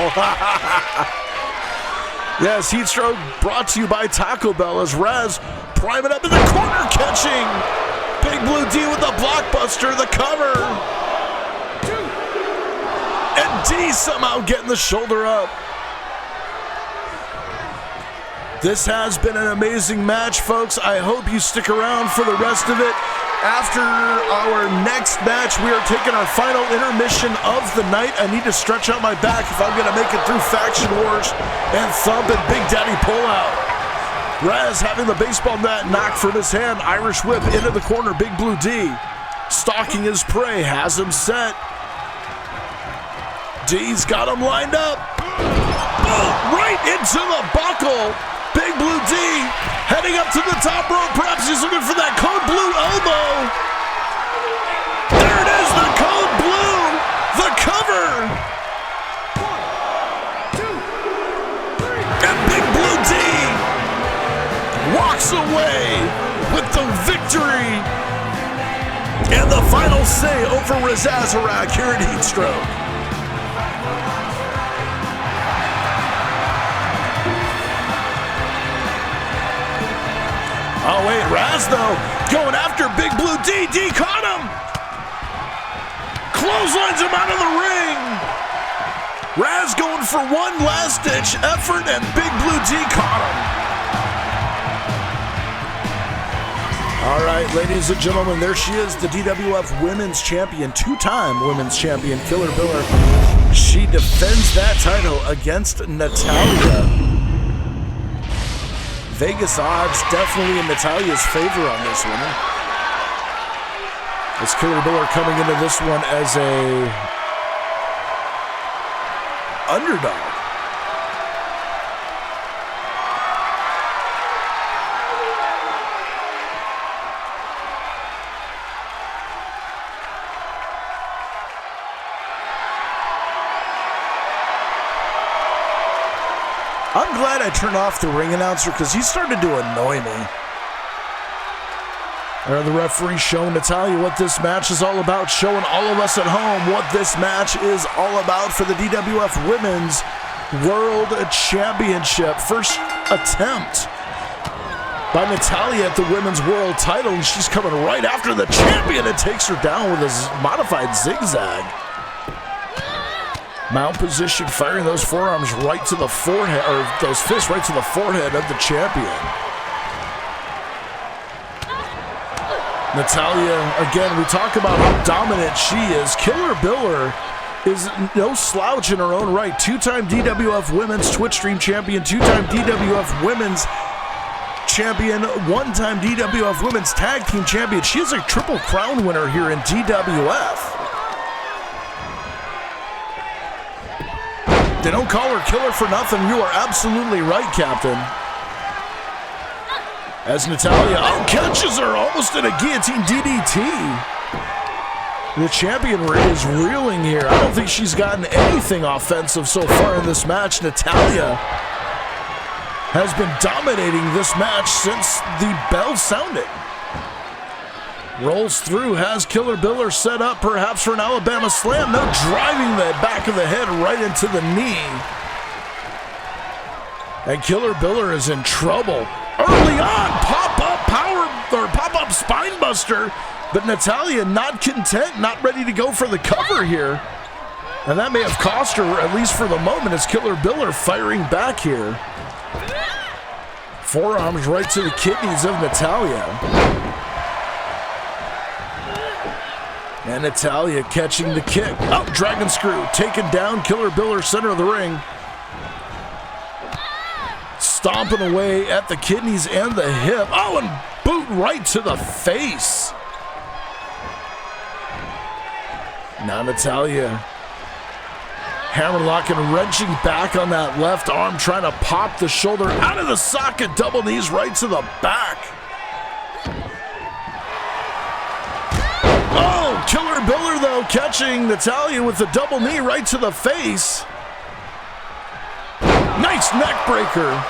Yes, Heatstroke brought to you by Taco Bell as Raz prime it up in the corner, catching Big Blue D with the blockbuster, the cover. And D somehow getting the shoulder up. This has been an amazing match, folks. I hope you stick around for the rest of it. After our next match, we are taking our final intermission of the night. I need to stretch out my back if I'm going to make it through Faction Wars and Thump and Big Daddy Pullout. Raz having the baseball bat knocked from his hand. Irish whip into the corner. Big Blue D stalking his prey. Has him set. D's got him lined up. Boom, right into the buckle. Big Blue D heading up to the top rope. Perhaps he's looking for that code blue elbow. There it is, the code blue. The cover. 1, 2, 3. And Big Blue D walks away with the victory. And the final say over Razazarak here at Heatstroke. Oh wait, Raz though, going after Big Blue D. D caught him. Clotheslines him out of the ring. Raz going for one last ditch effort and Big Blue D caught him. All right, ladies and gentlemen, there she is, the DWF Women's Champion, two-time Women's Champion, Killer Biller. She defends that title against Natalia. Vegas odds definitely in Natalia's favor on this one. As Killer Biller coming into this one as a underdog. I'm glad I turned off the ring announcer because he started to annoy me. The referee showing Natalia what this match is all about, showing all of us at home what this match is all about for the DWF Women's World Championship. First attempt by Natalia at the Women's World title, and she's coming right after the champion and takes her down with a modified zigzag. Mount position, firing those forearms right to the forehead, or those fists right to the forehead of the champion. Natalia, again, we talk about how dominant she is. Killer Biller is no slouch in her own right. Two-time DWF Women's Twitch Stream Champion, two-time DWF Women's Champion, one-time DWF Women's Tag Team Champion. She is a Triple Crown winner here in DWF. They don't call her Killer for nothing. You are absolutely right, Captain. As Natalia, catches her almost in a guillotine DDT. The champion is reeling here. I don't think she's gotten anything offensive so far in this match. Natalia has been dominating this match since the bell sounded. Rolls through, has Killer Biller set up perhaps for an Alabama slam. No, driving the back of the head right into the knee. And Killer Biller is in trouble. Early on, pop-up spine buster, but Natalia not content, not ready to go for the cover here. And that may have cost her, at least for the moment, as Killer Biller firing back here. Forearms right to the kidneys of Natalia. And Natalia catching the kick. Oh, dragon screw. Taken down. Killer Biller, center of the ring. Stomping away at the kidneys and the hip. Oh, and boot right to the face. Now Natalia hammerlock and wrenching back on that left arm, trying to pop the shoulder out of the socket. Double knees right to the back. Oh, Killer Biller, though, catching Natalia with the double knee right to the face. Nice neck breaker.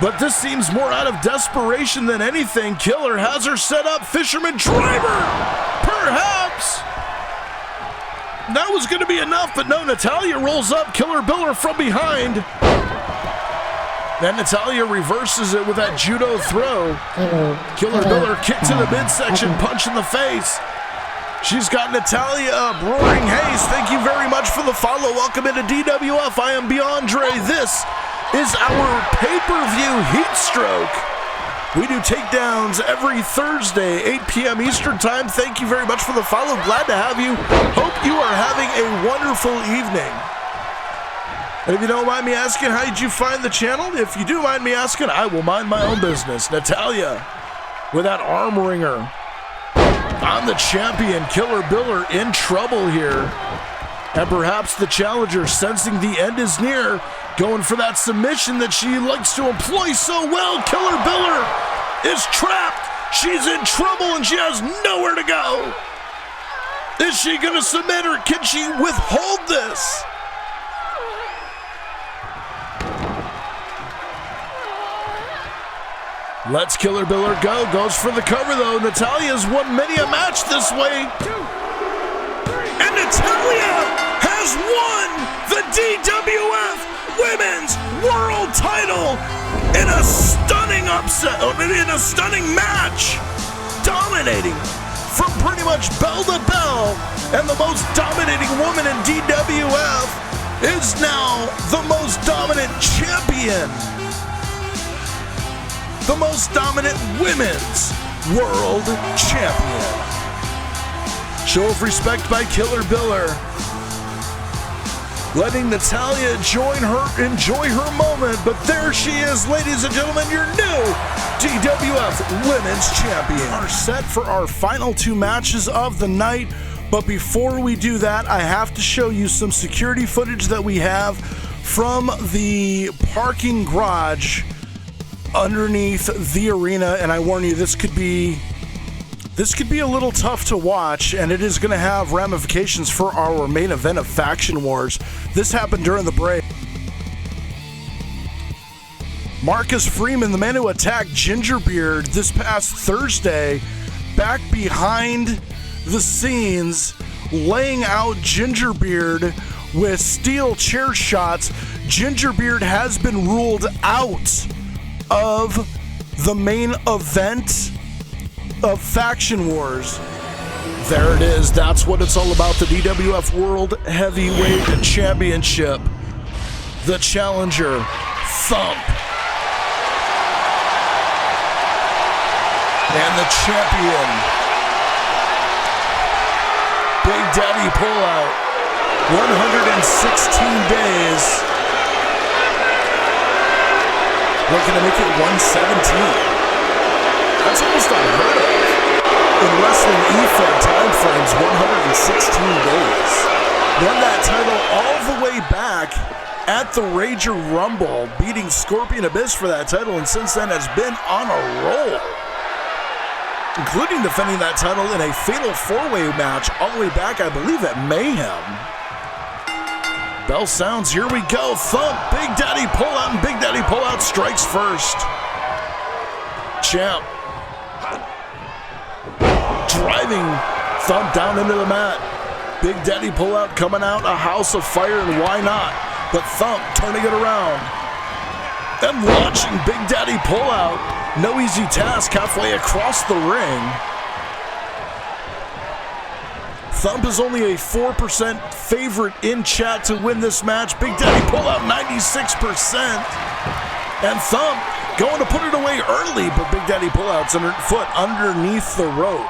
But this seems more out of desperation than anything. Killer has her set up. Fisherman driver, perhaps. That was going to be enough, but no, Natalia rolls up. Killer Biller from behind. Then Natalia reverses it with that judo throw. Killer Biller kick to the midsection, punch in the face. She's got Natalia up, roaring haste. Thank you very much for the follow. Welcome into DWF. I am Beyondre. This is our pay-per-view Heatstroke. We do takedowns every Thursday, 8 p.m. Eastern Time. Thank you very much for the follow. Glad to have you. Hope you are having a wonderful evening. And if you don't mind me asking, how did you find the channel? If you do mind me asking, I will mind my own business. Natalia with that arm wringer on the champion. Killer Biller in trouble here. And perhaps the challenger, sensing the end is near, going for that submission that she likes to employ so well. Killer Biller is trapped. She's in trouble and she has nowhere to go. Is she going to submit or can she withhold this? Lets Killer Biller go. Goes for the cover though. Natalia's won many a match this way. And Natalia has won the DWF Women's World Title in a stunning upset, in a stunning match, dominating from pretty much bell to bell. And the most dominating woman in DWF is now the most dominant champion, the most dominant women's world champion. Show of respect by Killer Biller, letting Natalia enjoy her moment. But there she is, ladies and gentlemen, your new DWF Women's Champion. Are set for our final two matches of the night. But before we do that, I have to show you some security footage that we have from the parking garage underneath the arena. And I warn you, this could be a little tough to watch, and it is going to have ramifications for our main event of Faction Wars. This happened during the break. Marcus Freeman, the man who attacked Gingerbeard this past Thursday, back behind the scenes, laying out Gingerbeard with steel chair shots. Gingerbeard has been ruled out of the main event of Faction Wars. There it is. That's what it's all about. The DWF World Heavyweight Championship. The challenger, Thump. And the champion, Big Daddy Pullout. 116 days. Looking to make it 117. That's almost unheard of in wrestling EFed time frames. 116 days. Won that title all the way back at the Rager Rumble, beating Scorpion Abyss for that title, and since then has been on a roll, including defending that title in a fatal four-way match all the way back, I believe, at Mayhem. Bell sounds, here we go. Thump, Big Daddy Pullout, and Big Daddy Pullout strikes first. Champ driving Thump down into the mat. Big Daddy Pullout coming out a house of fire, and why not? But Thump turning it around and launching Big Daddy Pullout. No easy task halfway across the ring. Thump is only a 4% favorite in chat to win this match. Big Daddy Pullout 96%. And Thump going to put it away early, but Big Daddy Pullout's foot underneath the rope.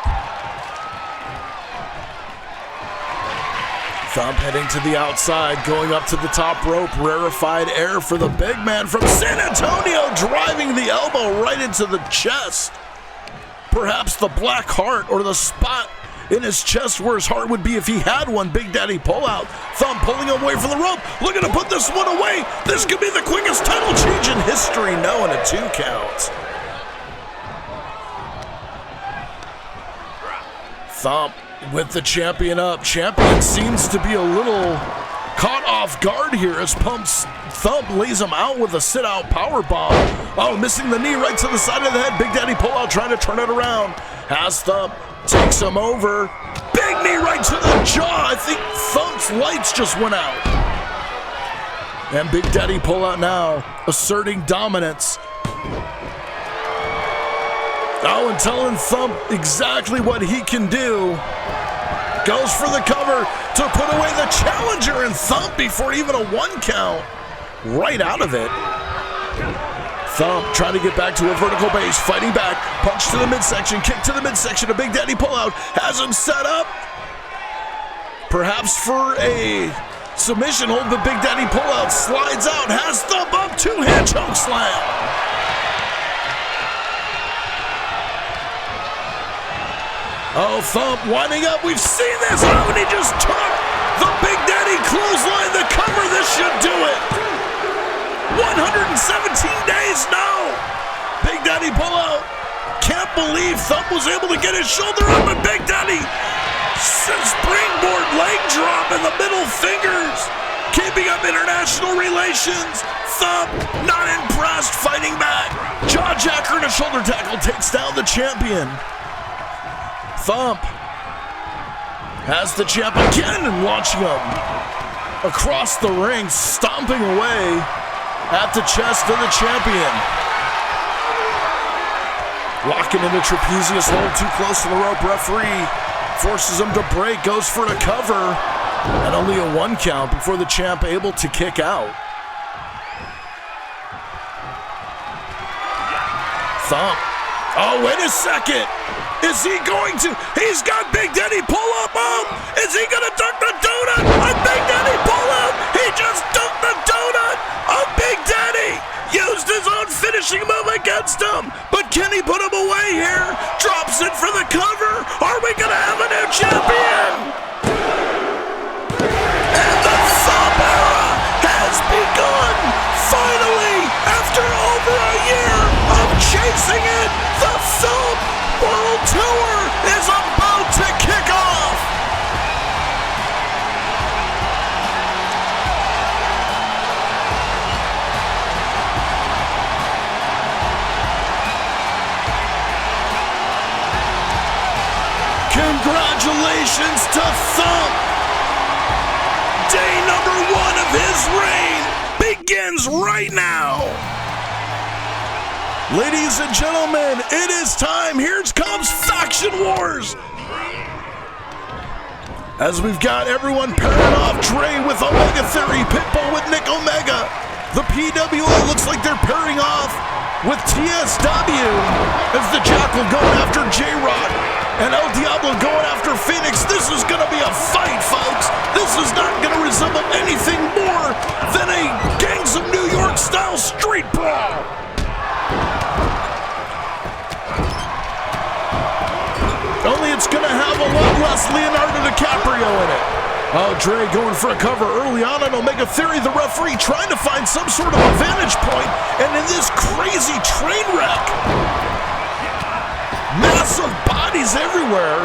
Thump heading to the outside, going up to the top rope. Rarefied air for the big man from San Antonio, driving the elbow right into the chest. Perhaps the black heart, or the spot in his chest where his heart would be if he had one. Big Daddy Pullout. Thump pulling him away from the rope, looking to put this one away. This could be the quickest title change in history. No, and a 2 count. Thump with the champion up. Champion seems to be a little caught off guard here as Thump lays him out with a sit-out power bomb. Oh, missing the knee right to the side of the head. Big Daddy Pullout trying to turn it around. Has Thump, takes him over. Big knee right to the jaw. I think Thump's lights just went out. And Big Daddy Pullout now asserting dominance. Oh, and telling Thump exactly what he can do. Goes for the cover to put away the challenger, and Thump, before even a 1 count, right out of it. Thump trying to get back to a vertical base, fighting back, punch to the midsection, kick to the midsection. A Big Daddy Pullout has him set up, perhaps for a submission hold, but Big Daddy Pullout slides out, has Thump up, 2-hand choke slam. Oh, Thump winding up. We've seen this. Oh, and he just took the Big Daddy clothesline, the cover. This should do it. 117 days, no. Big Daddy Pullout. Can't believe Thump was able to get his shoulder up, and Big Daddy springboard leg drop in the middle fingers. Keeping up international relations. Thump not impressed, fighting back. Jawjacker and a shoulder tackle takes down the champion. Thump has the champ again and launching him across the ring, stomping away at the chest of the champion. Locking in the trapezius hold, too close to the rope. Referee forces him to break, goes for the cover, and only a 1 count before the champ able to kick out. Thump. Oh, wait a second. Is he going to? He's got Big Daddy Pullout up. Is he going to dunk the donut on Big Daddy Pullout? He just dunked the donut on Big Daddy. Used his own finishing move against him. But can he put him away here? Drops it for the cover. Are we going to have a new champion? And the Thump era has begun. Finally, after over a year of chasing it, the Thump World Tour is about to kick off. Congratulations to Thump. Day number 1 of his reign begins right now. Ladies and gentlemen, it is time. Here comes Faction Wars. As we've got everyone pairing off, Dre with Omega Theory, Pitbull with Nick Omega. The PWO looks like they're pairing off with TSW as the Jackal going after J-Rock and El Diablo going after Phoenix. This is going to be a fight, folks. This is not going to resemble anything more than a Gangs of New York style street brawl. Only it's going to have a lot less Leonardo DiCaprio in it. Oh, Dre going for a cover early on Omega Theory. The referee trying to find some sort of a vantage point, and in this crazy train wreck, massive bodies everywhere,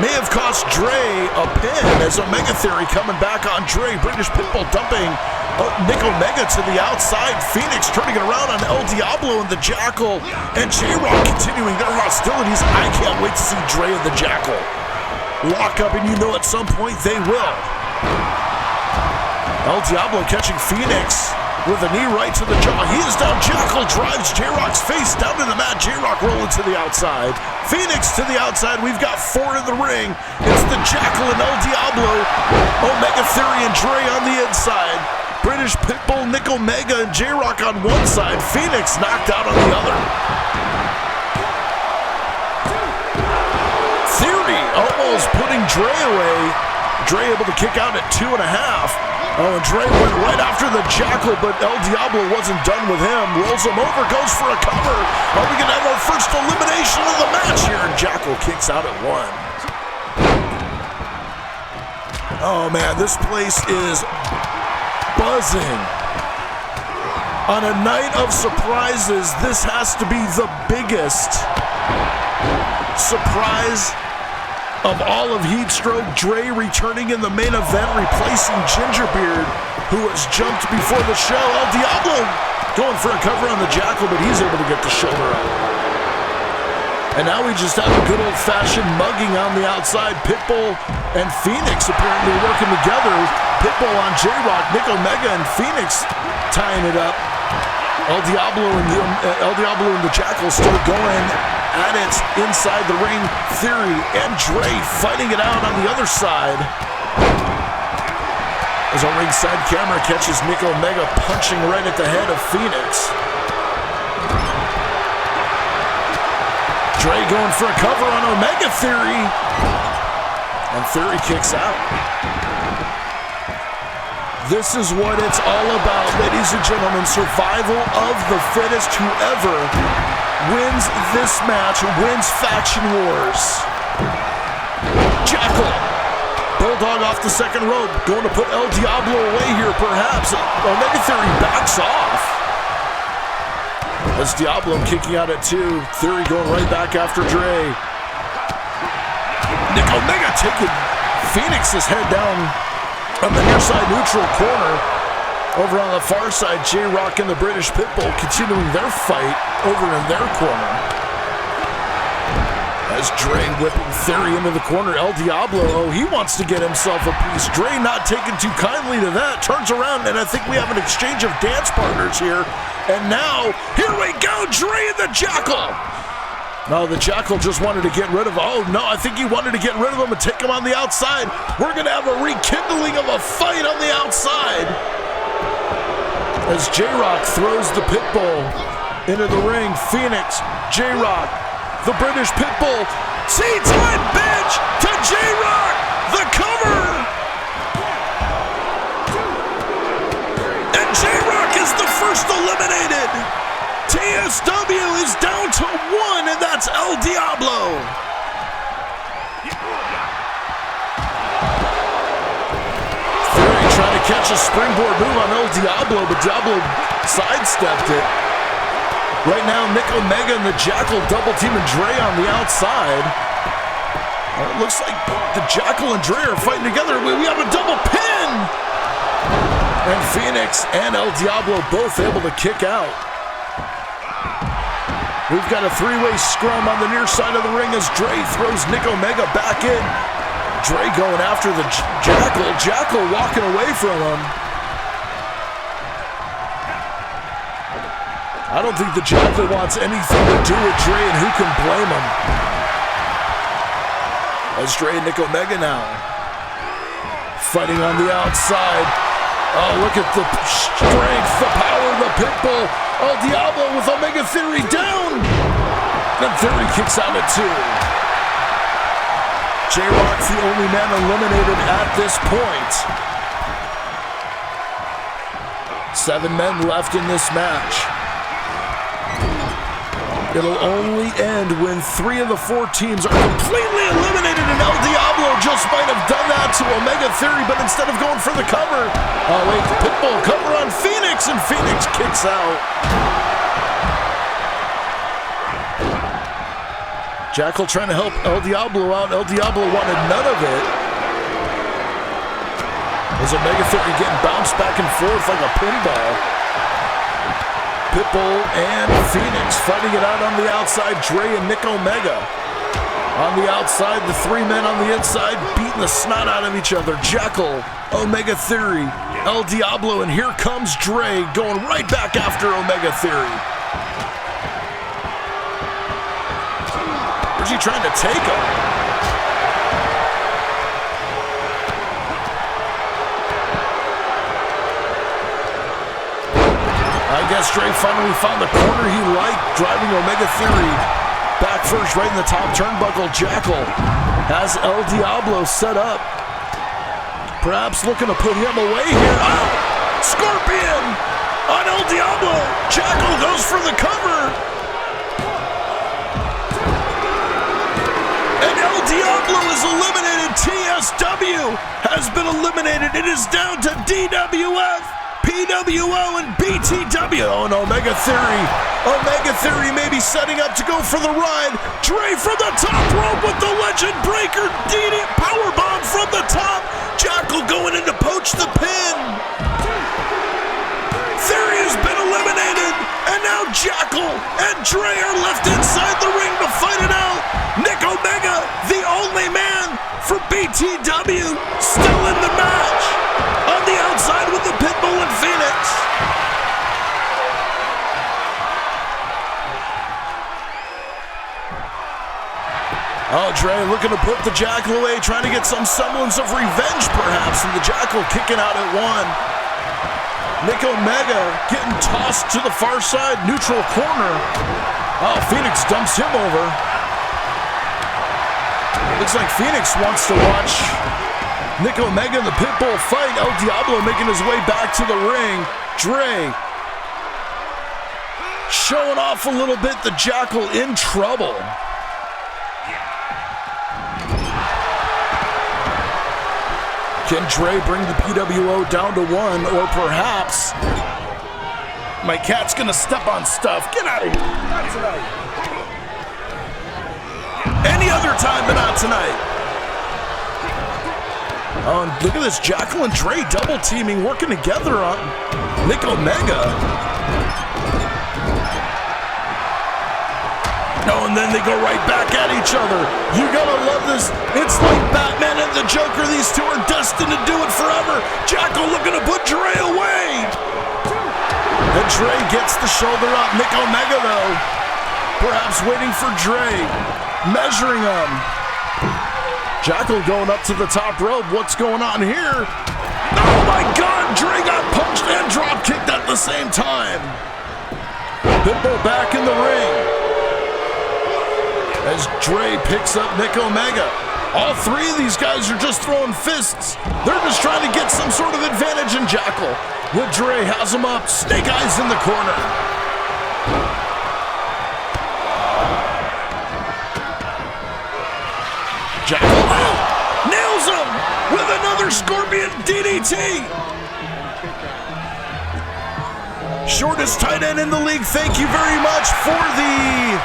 may have cost Dre a pin as Omega Theory coming back on Dre. British Pitbull dumping Nick Omega to the outside. Phoenix turning it around on El Diablo and the Jackal, and J-Rock continuing their hostilities. I can't wait to see Dre and the Jackal lock up, and you know at some point they will. El Diablo catching Phoenix with a knee right to the jaw. He is down. Jackal drives J-Rock's face down to the mat. J-Rock rolling to the outside. Phoenix to the outside. We've got 4 in the ring. It's the Jackal and El Diablo. Omega Theory and Dre on the inside. British Pitbull, Nick Omega, and J-Rock on one side. Phoenix knocked out on the other. Theory almost putting Dre away. Dre able to kick out at 2.5. Oh, and Dre went right after the Jackal, but El Diablo wasn't done with him. Rolls him over, goes for a cover. Are we going to have our first elimination of the match here? And Jackal kicks out at 1. Oh, man, this place is buzzing. On a night of surprises, this has to be the biggest surprise of all of Heatstroke. Dre returning in the main event, replacing Gingerbeard, who was jumped before the show. El Diablo going for a cover on the Jackal, but he's able to get the shoulder up. And now we just have a good old-fashioned mugging on the outside. Pitbull and Phoenix apparently working together. Pitbull on J-Rock, Nick Omega and Phoenix tying it up. El Diablo and the Jackal still going at it inside the ring. Theory and Dre fighting it out on the other side. As our ringside camera catches Nick Omega punching right at the head of Phoenix. Dre going for a cover on Omega Theory. And Theory kicks out. This is what it's all about, ladies and gentlemen. Survival of the fittest. Whoever wins this match wins Faction Wars. Jackal. Bulldog off the second rope. Going to put El Diablo away here, perhaps. Omega Theory backs off. As Diablo kicking out at 2. Theory going right back after Dre. Nick Omega taking Phoenix's head down on the near side neutral corner. Over on the far side, J-Rock and the British Pitbull continuing their fight over in their corner. As Dre whipping Theory into the corner. El Diablo, oh, he wants to get himself a piece. Dre not taking too kindly to that. Turns around, and I think we have an exchange of dance partners here. And now, here we go, Dre and the Jackal. No, the Jackal just wanted to get rid of him. Oh, no, I think he wanted to get rid of him and take him on the outside. We're going to have a rekindling of a fight on the outside. As J-Rock throws the Pitbull into the ring. Phoenix, J-Rock, the British Pitbull. Tea time, bitch, to J-Rock, the cover. And J-Rock is the first eliminated. TSW is down to 1, and that's El Diablo. Theory trying to catch a springboard move on El Diablo, but Diablo sidestepped it. Right now, Nick Omega and the Jackal double teaming Dre on the outside. Well, it looks like the Jackal and Dre are fighting together. We have a double pin! And Phoenix and El Diablo both able to kick out. We've got a three-way scrum on the near side of the ring as Dre throws Nick Omega back in. Dre going after the Jackal. Jackal walking away from him. I don't think the Jackal wants anything to do with Dre, and who can blame him? As Dre and Nick Omega now fighting on the outside. Oh, look at the strength, the power of the Pitbull. El Diablo with Omega Theory down. Then Theory kicks out at 2. J-Rock's the only man eliminated at this point. 7 men left in this match. It'll only end when 3 of the 4 teams are completely eliminated, and El Diablo just might have done that to Omega Theory, but instead of going for the cover, oh wait, the Pitbull cover on Phoenix, and Phoenix kicks out. Jackal trying to help El Diablo out. El Diablo wanted none of it. As Omega Theory getting bounced back and forth like a pinball. Pitbull and Phoenix fighting it out on the outside. Dre and Nick Omega on the outside. The 3 men on the inside beating the snot out of each other. Jackal, Omega Theory, El Diablo, and here comes Dre going right back after Omega Theory. Where's he trying to take him? I guess Dre finally found the corner he liked, driving Omega Theory back first right in the top turnbuckle. Jackal has El Diablo set up. Perhaps looking to put him away here. Oh! Scorpion on El Diablo. Jackal goes for the cover. And El Diablo is eliminated. TSW has been eliminated. It is down to DWF, PWO, and BTW. Oh, and Omega Theory. Omega Theory may be setting up to go for the ride. Dre from the top rope with the Legend Breaker. DD powerbomb from the top. Jackal going in to poach the pin. Theory has been eliminated. And now Jackal and Dre are left inside the ring to fight it out. Nick Omega, the only man for BTW, still in the match. On the outside with the Pitbull and Phoenix. Oh, Dre looking to put the Jackal away, trying to get some semblance of revenge perhaps, and the Jackal kicking out at one. Nick Omega getting tossed to the far side, neutral corner. Oh, Phoenix dumps him over. Looks like Phoenix wants to watch Nick Omega and the Pitbull fight. El Diablo making his way back to the ring. Dre showing off a little bit, the Jackal in trouble. Can Dre bring the PWO down to one, or perhaps my cat's gonna step on stuff? Get out of here. Not tonight. Any other time, but not tonight. Oh, and look at this, Jackal and Dre double teaming, working together on Nick Omega. Oh, and then they go right back at each other. You gotta love this. It's like Batman and the Joker. These two are destined to do it forever. Jackal looking to put Dre away. And Dre gets the shoulder up. Nick Omega, though, perhaps waiting for Dre. Measuring him. Jackal going up to the top rope. What's going on here? Oh my God! Dre got punched and drop kicked at the same time. Pitbull back in the ring as Dre picks up Nick Omega. All three of these guys are just throwing fists. They're just trying to get some sort of advantage in Jackal. With Dre has him up. Snake Eyes in the corner. Jackal nails him with another Scorpion DDT. Shortest tight end in the league. Thank you very much for the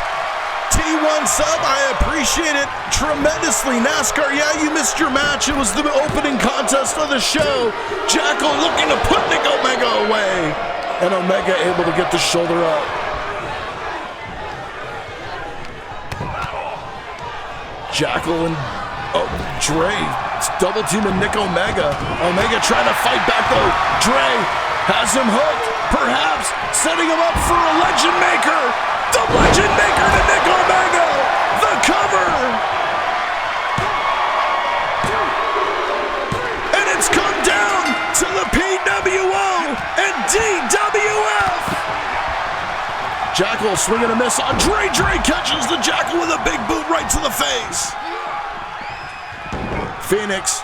T1 sub. I appreciate it tremendously. NASCAR, yeah, you missed your match. It was the opening contest of the show. Jackal looking to put Nick Omega away. And Omega able to get the shoulder up. Jackal and Dre double teaming Nick Omega. Omega trying to fight back though. Dre has him hooked. Perhaps setting him up for a Legend Maker. The Legend Maker to Nick Omega. The cover. And it's come down to the PWO and DWF. Jackal swinging a miss on Dre. Dre catches the Jackal with a big boot right to the face. Phoenix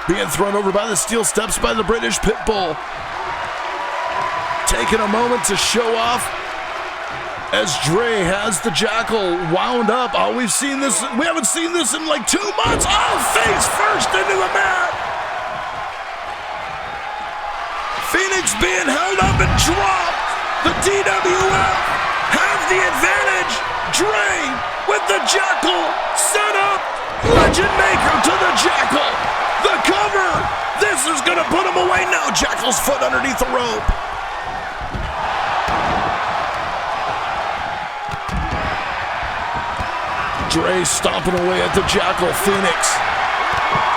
being thrown over by the steel steps by the British Pitbull. Taking a moment to show off as Dre has the Jackal wound up. Oh, we've seen this. We haven't seen this in like 2 months. Oh, face first into the mat. Phoenix being held up and dropped. The DWF have the advantage. Dre with the Jackal set up. Legend Maker to the Jackal. The cover. This is going to put him away now. Jackal's foot underneath the rope. Dre stomping away at the Jackal. Phoenix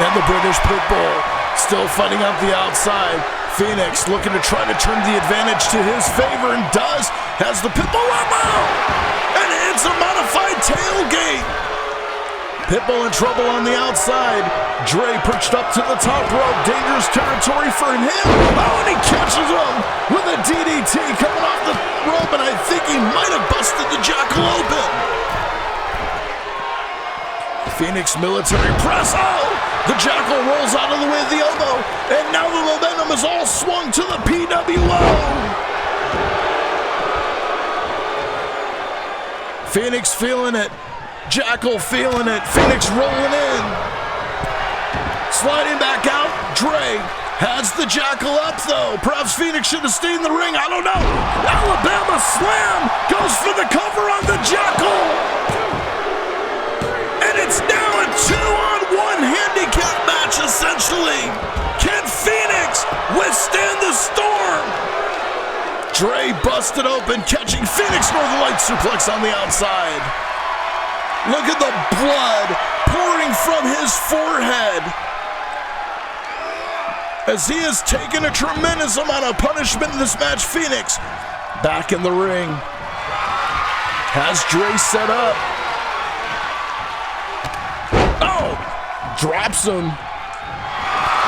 and the British Pitbull still fighting out the outside. Phoenix looking to try to turn the advantage to his favor and does. Has the Pitbull elbow and it's a modified tailgate. Pitbull in trouble on the outside. Dre perched up to the top rope. Dangerous territory for him. Oh, and he catches him with a DDT coming off the rope, and I think he might have busted the Jackal open. Phoenix military press. Oh, The Jackal rolls out of the way of the elbow, and now the momentum is all swung to the PWO. Phoenix feeling it. Jackal feeling it. Phoenix rolling in. Sliding back out. Dre has the Jackal up, though. Perhaps Phoenix should have stayed in the ring. I don't know. Alabama slam goes for the cover on the Jackal. And it's now a 2-on-1 handicap match, essentially. Can Phoenix withstand the storm? Dre busted open, catching Phoenix Northern Light suplex on the outside. Look at the blood pouring from his forehead as he has taken a tremendous amount of punishment in this match. Phoenix back in the ring. Has Dre set up. Oh! Drops him.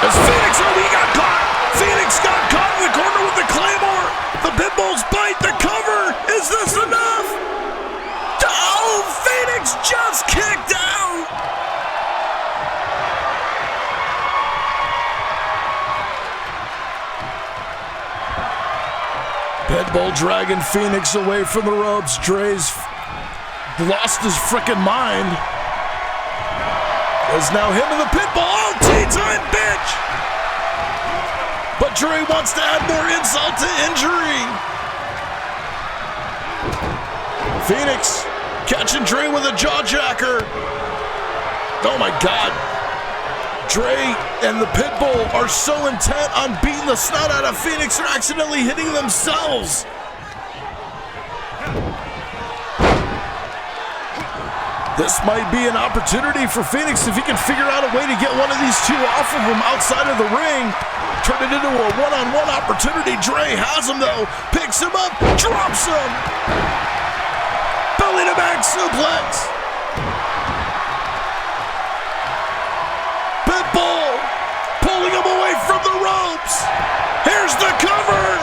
As Phoenix, he got caught! Phoenix got caught in the corner with the Claymore! The Pitbull's bite, the cover! Is this enough? Oh, Phoenix just kicked out! Pitbull dragging Phoenix away from the ropes. Dre's lost his frickin' mind. As now him and the Pitbull, oh, tea-time bitch! But Dre wants to add more insult to injury. Phoenix catching Dre with a jawjacker. Oh my God. Dre and the Pitbull are so intent on beating the snot out of Phoenix, they're accidentally hitting themselves. This might be an opportunity for Phoenix if he can figure out a way to get one of these two off of him outside of the ring. Turn it into a one-on-one opportunity. Dre has him though, picks him up, drops him. Belly to back suplex. Pitbull pulling him away from the ropes. Here's the cover.